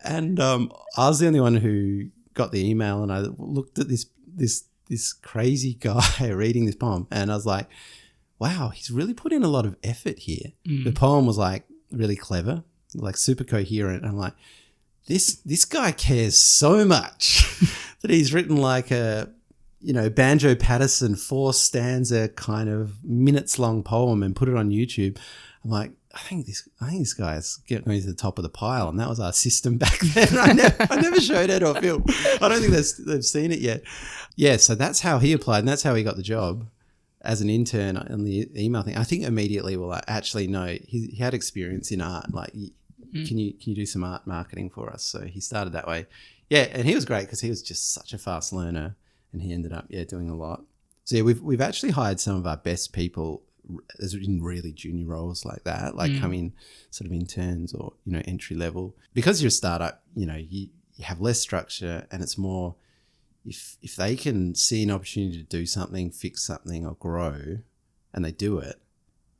And I was the only one who got the email, and I looked at this crazy guy reading this poem, and I was like, wow, he's really put in a lot of effort here. The poem was like really clever, like super coherent. I'm like, this guy cares so much that he's written like a, Banjo Patterson 4-stanza kind of minutes long poem and put it on YouTube. I'm like, I think this guy's getting to the top of the pile, and that was our system back then. I never showed Ed or Phil. I don't think they've seen it yet. Yeah, so that's how he applied, and that's how he got the job as an intern on the email thing. I think immediately we're like, actually, no, he had experience in art. Like, can you do some art marketing for us? So he started that way. Yeah, and he was great because he was just such a fast learner, and he ended up doing a lot. So yeah, we've actually hired some of our best people in really junior roles like that, like coming sort of interns or entry level, because you're a startup. You have less structure, and it's more if they can see an opportunity to do something, fix something, or grow, and they do it,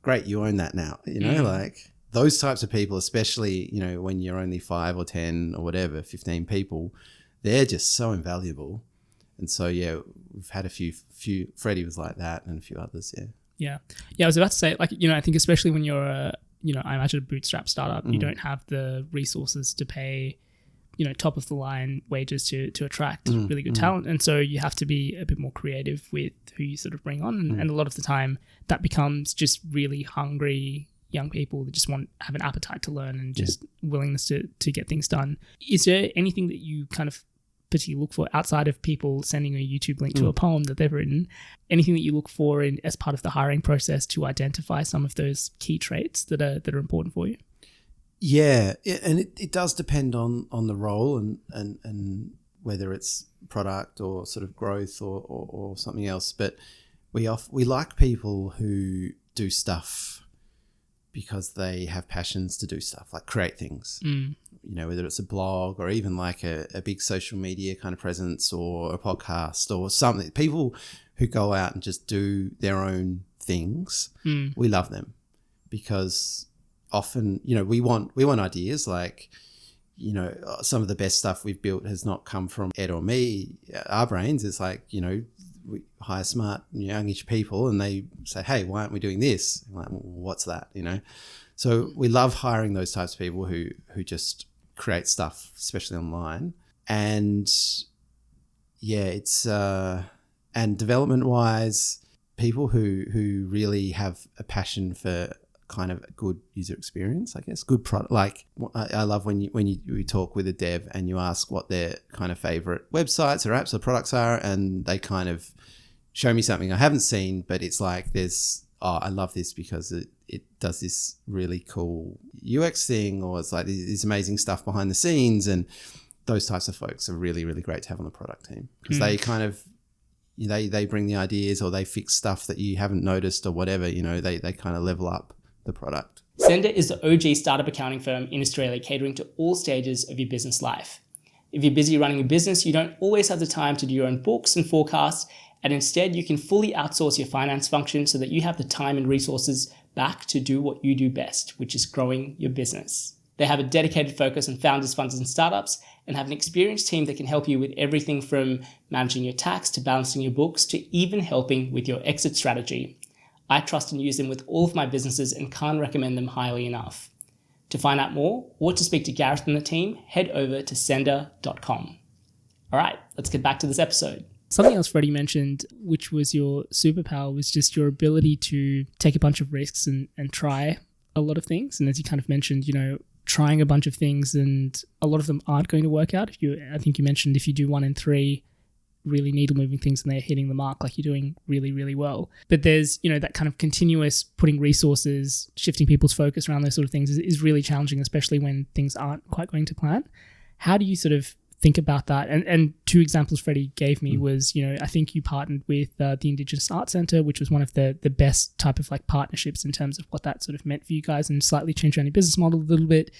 great, you own that now. Like those types of people, especially when you're only 5 or 10 or whatever, 15 people, they're just so invaluable. And so yeah, we've had a few. Freddie was like that, and a few others. Yeah. I was about to say, like, I think especially when you're I imagine a bootstrap startup, you don't have the resources to pay, top of the line wages to attract really good talent. And so you have to be a bit more creative with who you sort of bring on. And a lot of the time that becomes just really hungry young people that just have an appetite to learn and just willingness to get things done. Is there anything that you kind of particularly look for outside of people sending a YouTube link to a poem that they've written? Anything that you look for as part of the hiring process to identify some of those key traits that are important for you? Yeah, and it does depend on the role and whether it's product or sort of growth or something else. But we like people who do stuff because they have passions to do stuff, like create things. Whether it's a blog or even like a big social media kind of presence or a podcast or something. People who go out and just do their own things, we love them, because often, we want ideas. Like, some of the best stuff we've built has not come from Ed or me, our brains. It's like, we hire smart, youngish people, and they say, hey, why aren't we doing this? I'm like, well, what's that? So we love hiring those types of people who just create stuff, especially online. And yeah, it's and development wise, people who really have a passion for kind of a good user experience, I guess, good product. Like, I love when you talk with a dev and you ask what their kind of favorite websites or apps or products are, and they kind of show me something I haven't seen, but it's like oh, I love this because it does this really cool UX thing, or it's like this amazing stuff behind the scenes. And those types of folks are really, really great to have on the product team because they kind of, they bring the ideas or they fix stuff that you haven't noticed or whatever, they kind of level up the product. Scendar is the OG startup accounting firm in Australia, catering to all stages of your business life. If you're busy running a business, you don't always have the time to do your own books and forecasts, and instead you can fully outsource your finance function so that you have the time and resources back to do what you do best, which is growing your business. They have a dedicated focus on founders, funds, and startups, and have an experienced team that can help you with everything from managing your tax to balancing your books to even helping with your exit strategy. I trust and use them with all of my businesses and can't recommend them highly enough. To find out more or to speak to Gareth and the team, head over to scendar.com. All right, let's get back to this episode. Something else Freddie mentioned, which was your superpower, was just your ability to take a bunch of risks and try a lot of things. And as you kind of mentioned, trying a bunch of things and a lot of them aren't going to work out. I think you mentioned if you do 1 in 3 really needle moving things and they're hitting the mark, like you're doing really, really well. But there's, that kind of continuous putting resources, shifting people's focus around those sort of things is really challenging, especially when things aren't quite going to plan. How do you sort of think about that? And 2 examples Freddie gave me was, I think you partnered with the Indigenous Arts Centre, which was one of the best type of like partnerships in terms of what that sort of meant for you guys and slightly changed around your business model a little bit.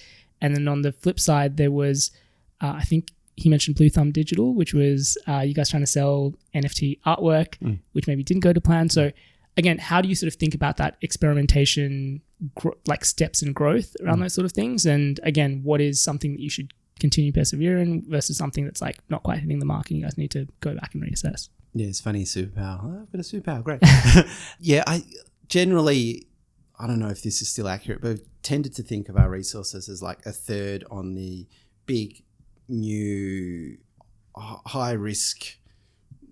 And then on the flip side, there was, I think he mentioned Bluethumb Digital, which was you guys trying to sell NFT artwork, which maybe didn't go to plan. So again, how do you sort of think about that experimentation, like steps and growth around those sort of things? And again, what is something that you should continue persevering versus something that's like not quite hitting the mark and you guys need to go back and reassess? Yeah, it's funny, superpower. Oh, I've got a superpower, great. Yeah, I don't know if this is still accurate, but I've tended to think of our resources as like a third on the big, new, high risk,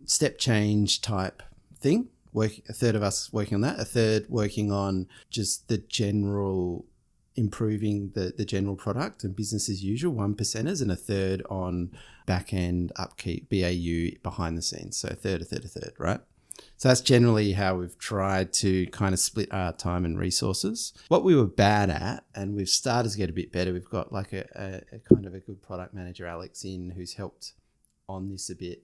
step change type thing. A third of us working on that, a third working on just the general improving the general product and business as usual, 1%ers, and a third on back end upkeep, BAU, behind the scenes. So a third, right? So that's generally how we've tried to kind of split our time and resources. What we were bad at, and we've started to get a bit better, we've got like a kind of a good product manager, Alex, who's helped on this a bit.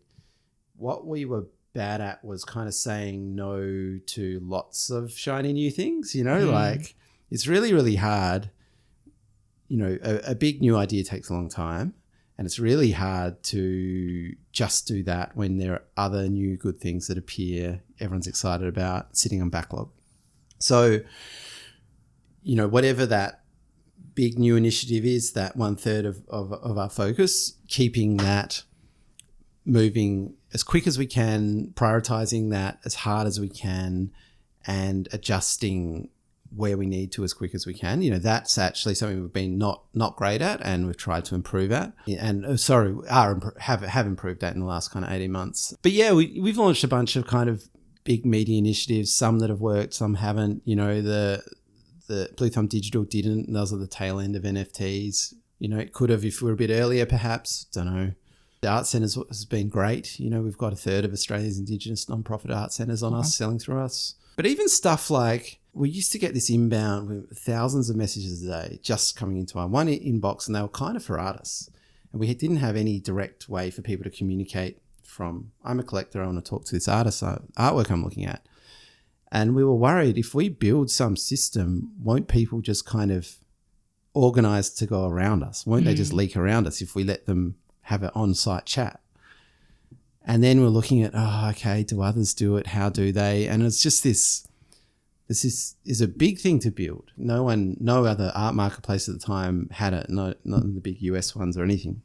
What we were bad at was kind of saying no to lots of shiny new things, like it's really, really hard. A big new idea takes a long time. And it's really hard to just do that when there are other new good things that appear, everyone's excited about, sitting on backlog. So, whatever that big new initiative is, that 1/3 of our focus, keeping that moving as quick as we can, prioritizing that as hard as we can, and adjusting where we need to as quick as we can. That's actually something we've been not great at, and we've tried to improve at. And have improved at in the last kind of 18 months. But yeah, we've launched a bunch of kind of big media initiatives, some that have worked, some haven't. The Bluethumb Digital didn't. Those are the tail end of NFTs. It could have if we were a bit earlier, perhaps. Don't know. The Art Centre has been great. We've got a third of Australia's Indigenous non-profit art centres on us, selling through us. But even stuff like, we used to get this inbound with thousands of messages a day just coming into our one inbox, and they were kind of for artists. And we didn't have any direct way for people to communicate from, I'm a collector, I want to talk to this artist, artwork I'm looking at. And we were worried, if we build some system, won't people just kind of organize to go around us? Won't they just leak around us if we let them have an on-site chat? And then we're looking at, do others do it? How do they? And it's just this is a big thing to build. No other art marketplace at the time had it, not the big US ones or anything.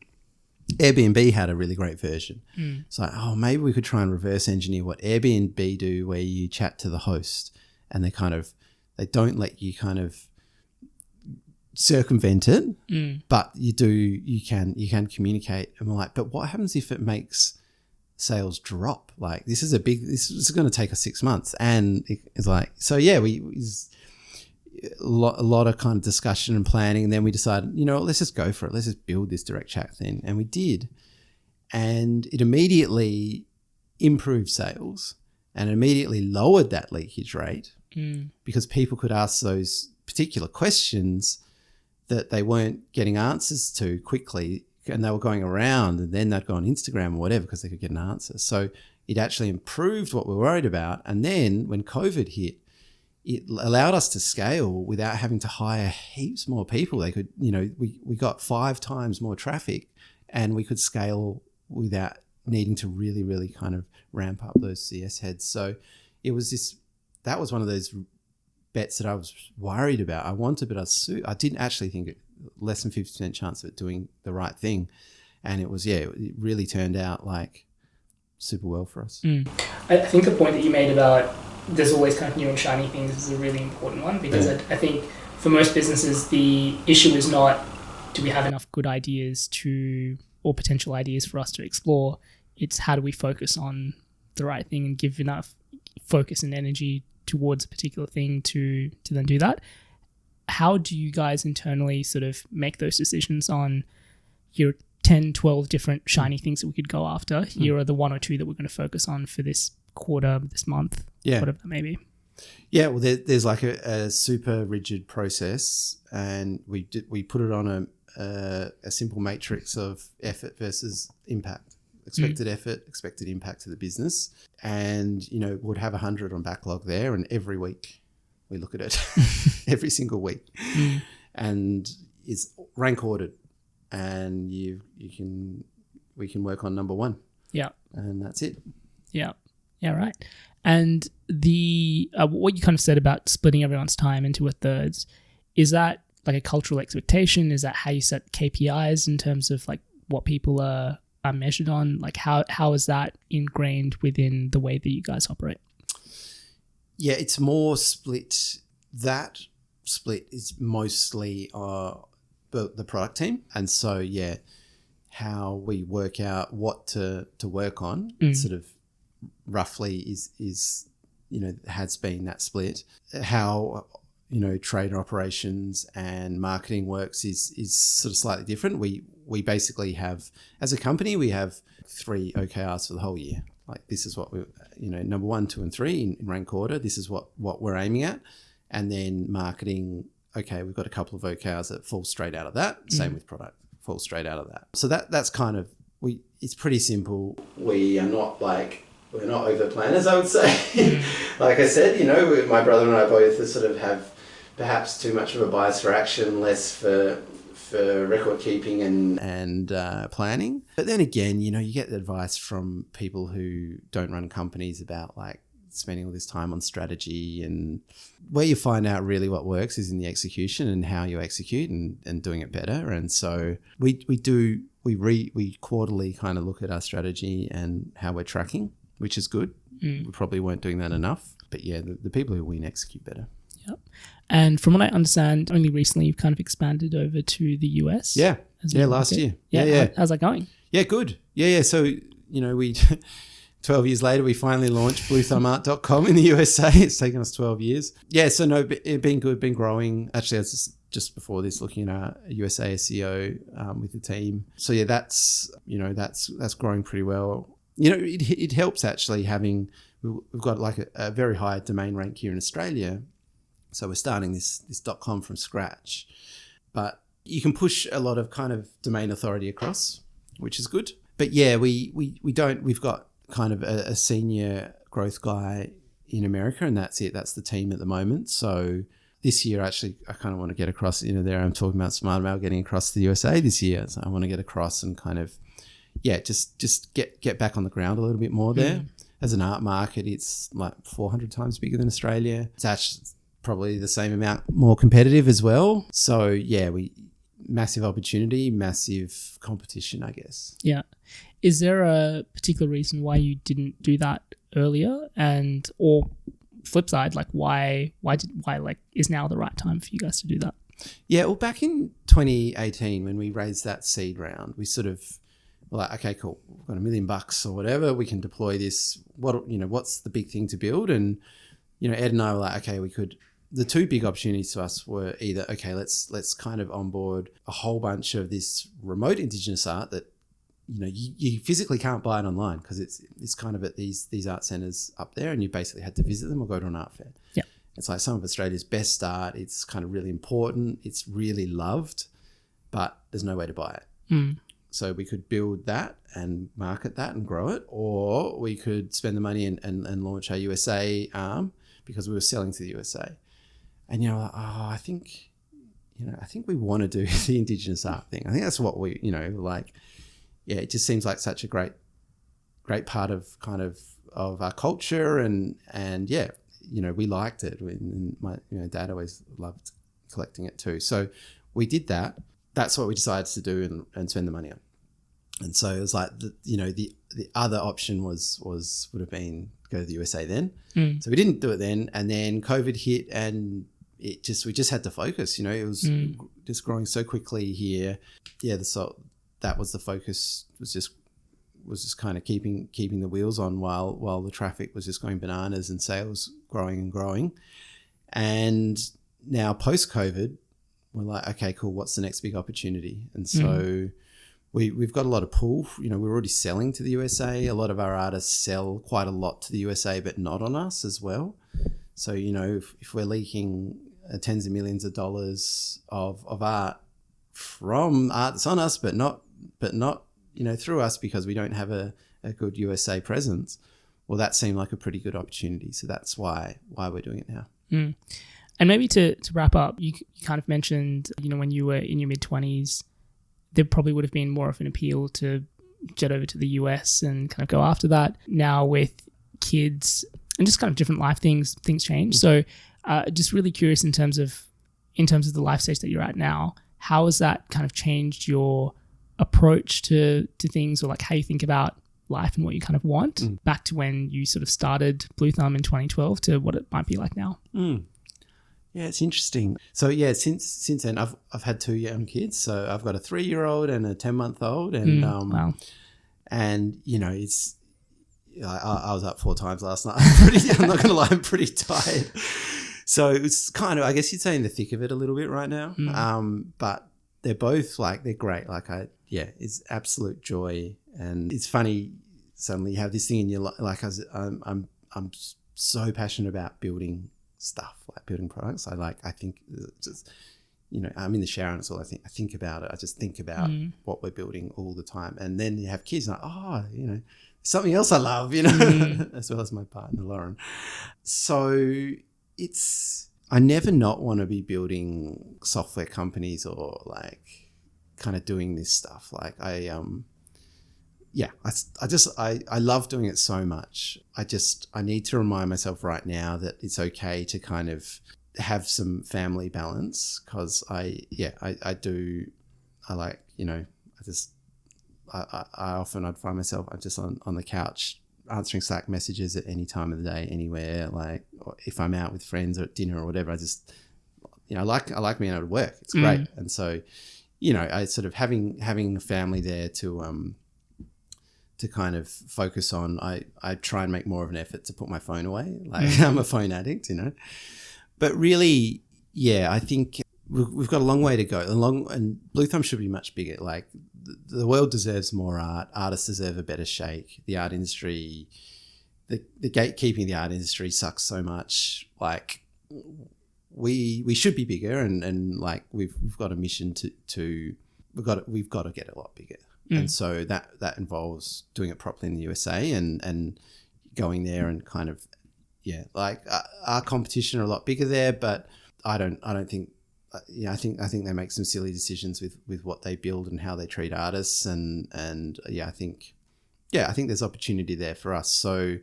Airbnb had a really great version. It's like, maybe we could try and reverse engineer what Airbnb do, where you chat to the host and they don't let you kind of circumvent it, but you can communicate. And we're like, but what happens if it makes sales drop? Like, this is going to take us 6 months. And it's like, so yeah, a lot of kind of discussion and planning. And then we decided, let's just go for it. Let's just build this direct chat thing. And we did. And it immediately improved sales and immediately lowered that leakage rate because people could ask those particular questions that they weren't getting answers to quickly, and they were going around, and then they'd go on Instagram or whatever because they could get an answer. So it actually improved what we were worried about. And then when COVID hit, it allowed us to scale without having to hire heaps more people. They could, we got 5 times more traffic, and we could scale without needing to really, really kind of ramp up those CS heads. So it was that was one of those bets that I was worried about. I wanted, but I didn't actually think less than 50% chance of it doing the right thing. And it was, it really turned out like super well for us. I think the point that you made about there's always kind of new and shiny things is a really important one, because I think for most businesses, the issue is not, do we have enough good ideas or potential ideas for us to explore? It's how do we focus on the right thing and give enough focus and energy towards a particular thing to then do that. How do you guys internally sort of make those decisions on your 10, 12 different shiny things that we could go after? Here are the 1 or 2 that we're going to focus on for this quarter, this month, whatever that may be. Yeah, well, there's like a super rigid process, and we put it on a simple matrix of effort versus impact. Expected effort, expected impact to the business. And, would have 100 on backlog there, and every week we look at it, every single week. And it's rank ordered, and we can work on number 1. Yeah. And that's it. Yeah. Yeah, right. And the what you kind of said about splitting everyone's time into a thirds, is that like a cultural expectation? Is that how you set KPIs in terms of like what people are measured on? Like how is that ingrained within the way that you guys operate? Yeah, it's more split. That split is mostly the product team. And so, how we work out what to work on sort of roughly is has been that split. How trade operations and marketing works is sort of slightly different. We basically have, as a company, we have 3 OKRs for the whole year. Like, this is what we, number 1, 2, and 3 in rank order. This is what we're aiming at. And then marketing, okay, we've got a couple of OKRs that fall straight out of that. Same with product, fall straight out of that. So that's kind of, it's pretty simple. We're not over planners, I would say. Like I said, my brother and I both sort of have perhaps too much of a bias for action, less for record keeping and planning. But then again, you get the advice from people who don't run companies about like spending all this time on strategy, and where you find out really what works is in the execution and how you execute and doing it better. And so we quarterly kind of look at our strategy and how we're tracking, which is good. We probably weren't doing that enough, but the people who win execute better. Yep. And from what I understand, only recently you've kind of expanded over to the US. Yeah. Last year. Yeah. How's that going? Yeah, good. Yeah. So, we 12 years later, we finally launched bluethumbart.com in the USA. It's taken us 12 years. Yeah. So no, it's been good, been growing. Actually, I was just before this looking at USA SEO with the team. So yeah, that's growing pretty well. It helps actually having, we've got like a very high domain rank here in Australia. So we're starting this .com from scratch, but you can push a lot of kind of domain authority across, which is good. But yeah, we've got kind of a senior growth guy in America, and that's it. That's the team at the moment. So this year, actually, I kind of want to get across, there I'm talking about Smart Mail getting across to the USA this year. So I want to get across and kind of, just get back on the ground a little bit more there. As an art market, it's like 400 times bigger than Australia. It's actually probably the same amount more competitive as well. So massive opportunity, massive competition, I guess. Yeah. Is there a particular reason why you didn't do that earlier? Or flip side, like why is now the right time for you guys to do that? Yeah, well, back in 2018 when we raised that seed round, we sort of were like, okay, cool, we've got $1 million or whatever, we can deploy this. What's the big thing to build? And Ed and I were like, okay, we could. The 2 big opportunities to us were either, okay, let's kind of onboard a whole bunch of this remote Indigenous art that you physically can't buy it online because it's kind of at these art centres up there, and you basically had to visit them or go to an art fair. Yeah. It's like some of Australia's best art. It's kind of really important. It's really loved, but there's no way to buy it. So we could build that and market that and grow it, or we could spend the money and launch our USA arm because we were selling to the USA. And, I think we want to do the Indigenous art thing. I think that's what we, it just seems like such a great part of of our culture and we liked it. And my dad always loved collecting it too. So we did that. That's what we decided to do and spend the money on. And so it was like the other option would have been go to the USA then. So we didn't do it then, and then COVID hit and we just had to focus. It was just growing so quickly here. Yeah, that was the focus. Was just kind of keeping the wheels on while the traffic was just going bananas and sales growing and growing. And now post COVID, we're like, okay, cool. What's the next big opportunity? And so we've got a lot of pull. We're already selling to the USA. A lot of our artists sell quite a lot to the USA, but not on us as well. So if we're leaking tens of millions of dollars of art from art that's on us, but not through us because we don't have a good USA presence, well, that seemed like a pretty good opportunity. So that's why we're doing it now. And maybe to wrap up, you kind of mentioned, when you were in your mid-20s, there probably would have been more of an appeal to jet over to the US and kind of go after that. Now with kids and just kind of different life things change. So just really curious in terms of the life stage that you're at now, how has that kind of changed your approach to things, or like how you think about life and what you kind of want back to when you sort of started Bluethumb in 2012 to what it might be like now? Yeah, it's interesting. So yeah, since then I've had two young kids. So I've got a 3-year-old and a 10-month-old, and Wow. And it's I was up 4 times last night. I'm not gonna lie, I'm pretty tired. So it's kind of, I guess you'd say, in the thick of it a little bit right now. But they're both they're great. It's absolute joy, and it's funny. Suddenly you have this thing in your life. I'm so passionate about building stuff, like building products. I think just, I'm in the shower and it's all I think about it. I just think about what we're building all the time. And then you have kids like, something else I love, as well as my partner, Lauren. So I never not want to be building software companies or kind of doing this stuff. I love doing it so much. I need to remind myself right now that it's okay to kind of have some family balance, because I often I'd find myself, I'm just on the couch answering Slack messages at any time of the day, anywhere, or if I'm out with friends or at dinner or whatever. I just, I like being able to work. It's great. And so, I sort of having a family there to kind of focus on, I try and make more of an effort to put my phone away. I'm a phone addict, But really, yeah, I think we've got a long way to go. And Bluethumb should be much bigger. The world deserves more art. Artists deserve a better shake. The art industry, the gatekeeping of the art industry sucks so much. We should be bigger, and we've got a mission to we've got to get a lot bigger. And so that involves doing it properly in the USA and going there and kind of, our competition are a lot bigger there, but I don't think, I think they make some silly decisions with what they build and how they treat artists, and I think there's opportunity there for us. So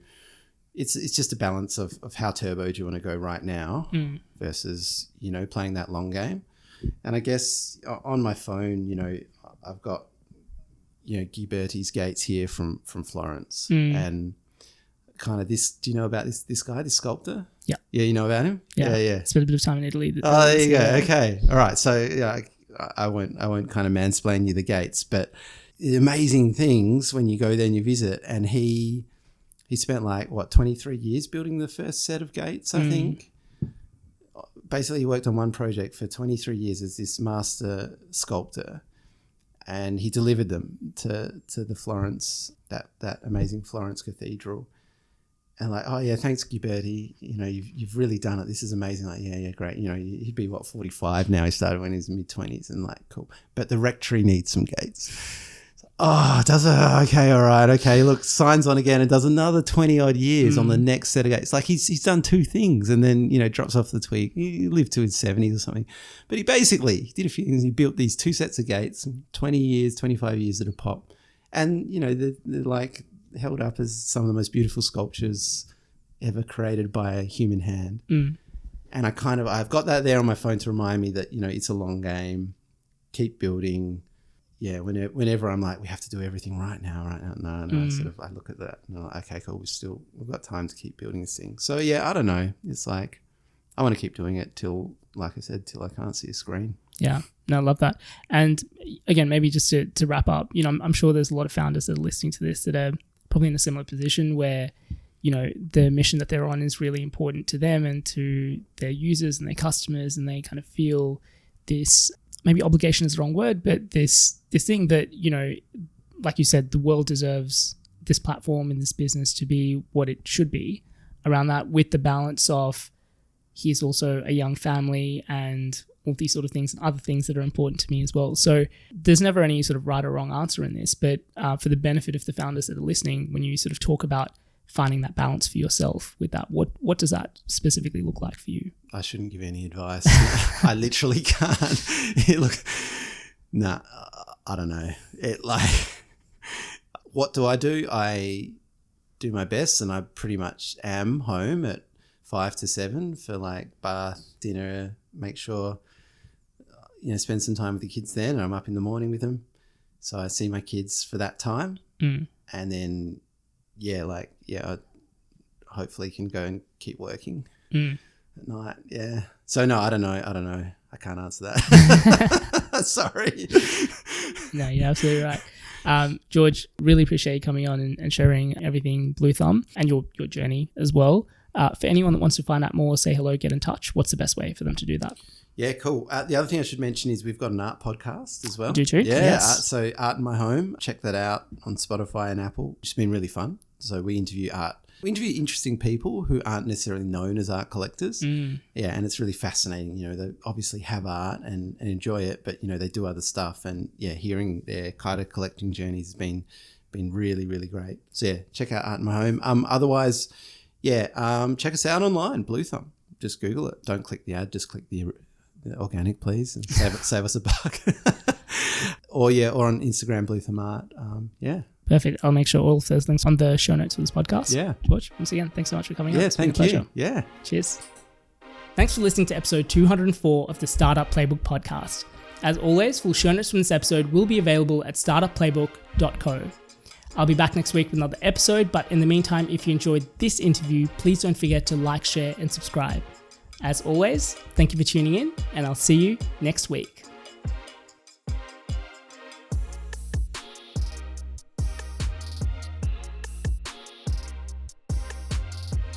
it's just a balance of how turbo do you want to go right now versus, playing that long game. And I guess on my phone, I've got, Ghiberti's Gates here from Florence, and kind of this. Do you know about this guy, this sculptor? Yeah. Yeah, you know about him? Yeah. Spent a bit of time in Italy. There you go. Okay. All right. So I won't kind of mansplain you the Gates, but the amazing things when you go there and you visit, and he spent 23 years building the first set of gates, I think. Basically, he worked on one project for 23 years as this master sculptor, and he delivered them to the Florence, that amazing Florence Cathedral. And like, oh yeah, thanks, Gilberti. You know, you've really done it. This is amazing. Like, yeah, great. You know, he'd be 45 now. He started when he was mid-20s, and like, cool. But the rectory needs some gates. Oh, does it? Okay, all right. Okay, look, signs on again and does another 20 odd years on the next set of gates. Like he's done 2 things and then, you know, drops off the twig. He lived to his 70s or something. But he basically did a few things. He built these 2 sets of gates, 20 years, 25 years at a pop. And, you know, they're like held up as some of the most beautiful sculptures ever created by a human hand. And I've got that there on my phone to remind me that, you know, it's a long game. Keep building. Yeah, whenever I'm like, we have to do everything right now. No. Sort of, I look at that and I'm like, okay, cool. We've got time to keep building this thing. So yeah, I don't know. It's like, I want to keep doing it till, like I said, till I can't see a screen. Yeah, no, I love that. And again, maybe just to wrap up, you know, I'm sure there's a lot of founders that are listening to this that are probably in a similar position where, you know, the mission that they're on is really important to them and to their users and their customers, and they kind of feel this, maybe obligation is the wrong word, but this thing that, you know, like you said, the world deserves this platform and this business to be what it should be around that, with the balance of he's also a young family and all these sort of things and other things that are important to me as well. So there's never any sort of right or wrong answer in this, but for the benefit of the founders that are listening, when you sort of talk about finding that balance for yourself with that, what does that specifically look like for you? I shouldn't give any advice. I literally can't. I don't know. What do? I do my best, and I pretty much am home at 5 to 7 for like bath, dinner, make sure, you know, spend some time with the kids then, and I'm up in the morning with them. So I see my kids for that time. And then, I hopefully can go and keep working at night. Yeah. So no, I don't know. I can't answer that. Sorry. No, you're absolutely right. George, really appreciate you coming on and sharing everything Bluethumb and your journey as well. For anyone that wants to find out more, say hello, get in touch, what's the best way for them to do that? Yeah, cool. The other thing I should mention is we've got an art podcast as well. Do too? Yeah, yes. So Art in My Home. Check that out on Spotify and Apple. It's been really fun. So we interview interesting people who aren't necessarily known as art collectors. Yeah, and it's really fascinating. You know, they obviously have art and enjoy it, but, you know, they do other stuff. And, yeah, hearing their kind of collecting journeys has been really, really great. So, yeah, check out Art in My Home. Otherwise, check us out online, Bluethumb. Just Google it. Don't click the ad. Just click the organic, please, and save us a buck. or on Instagram, Bluethumb Art. Perfect. I'll make sure all of those links on the show notes for this podcast. Yeah. George, once again, thanks so much for coming on. Yeah, it's been a thank pleasure. you. Yeah. Cheers. Thanks for listening to episode 204 of the Startup Playbook podcast. As always, full show notes from this episode will be available at startupplaybook.co. I'll be back next week with another episode, but in the meantime, if you enjoyed this interview, please don't forget to like, share, and subscribe. As always, thank you for tuning in, and I'll see you next week.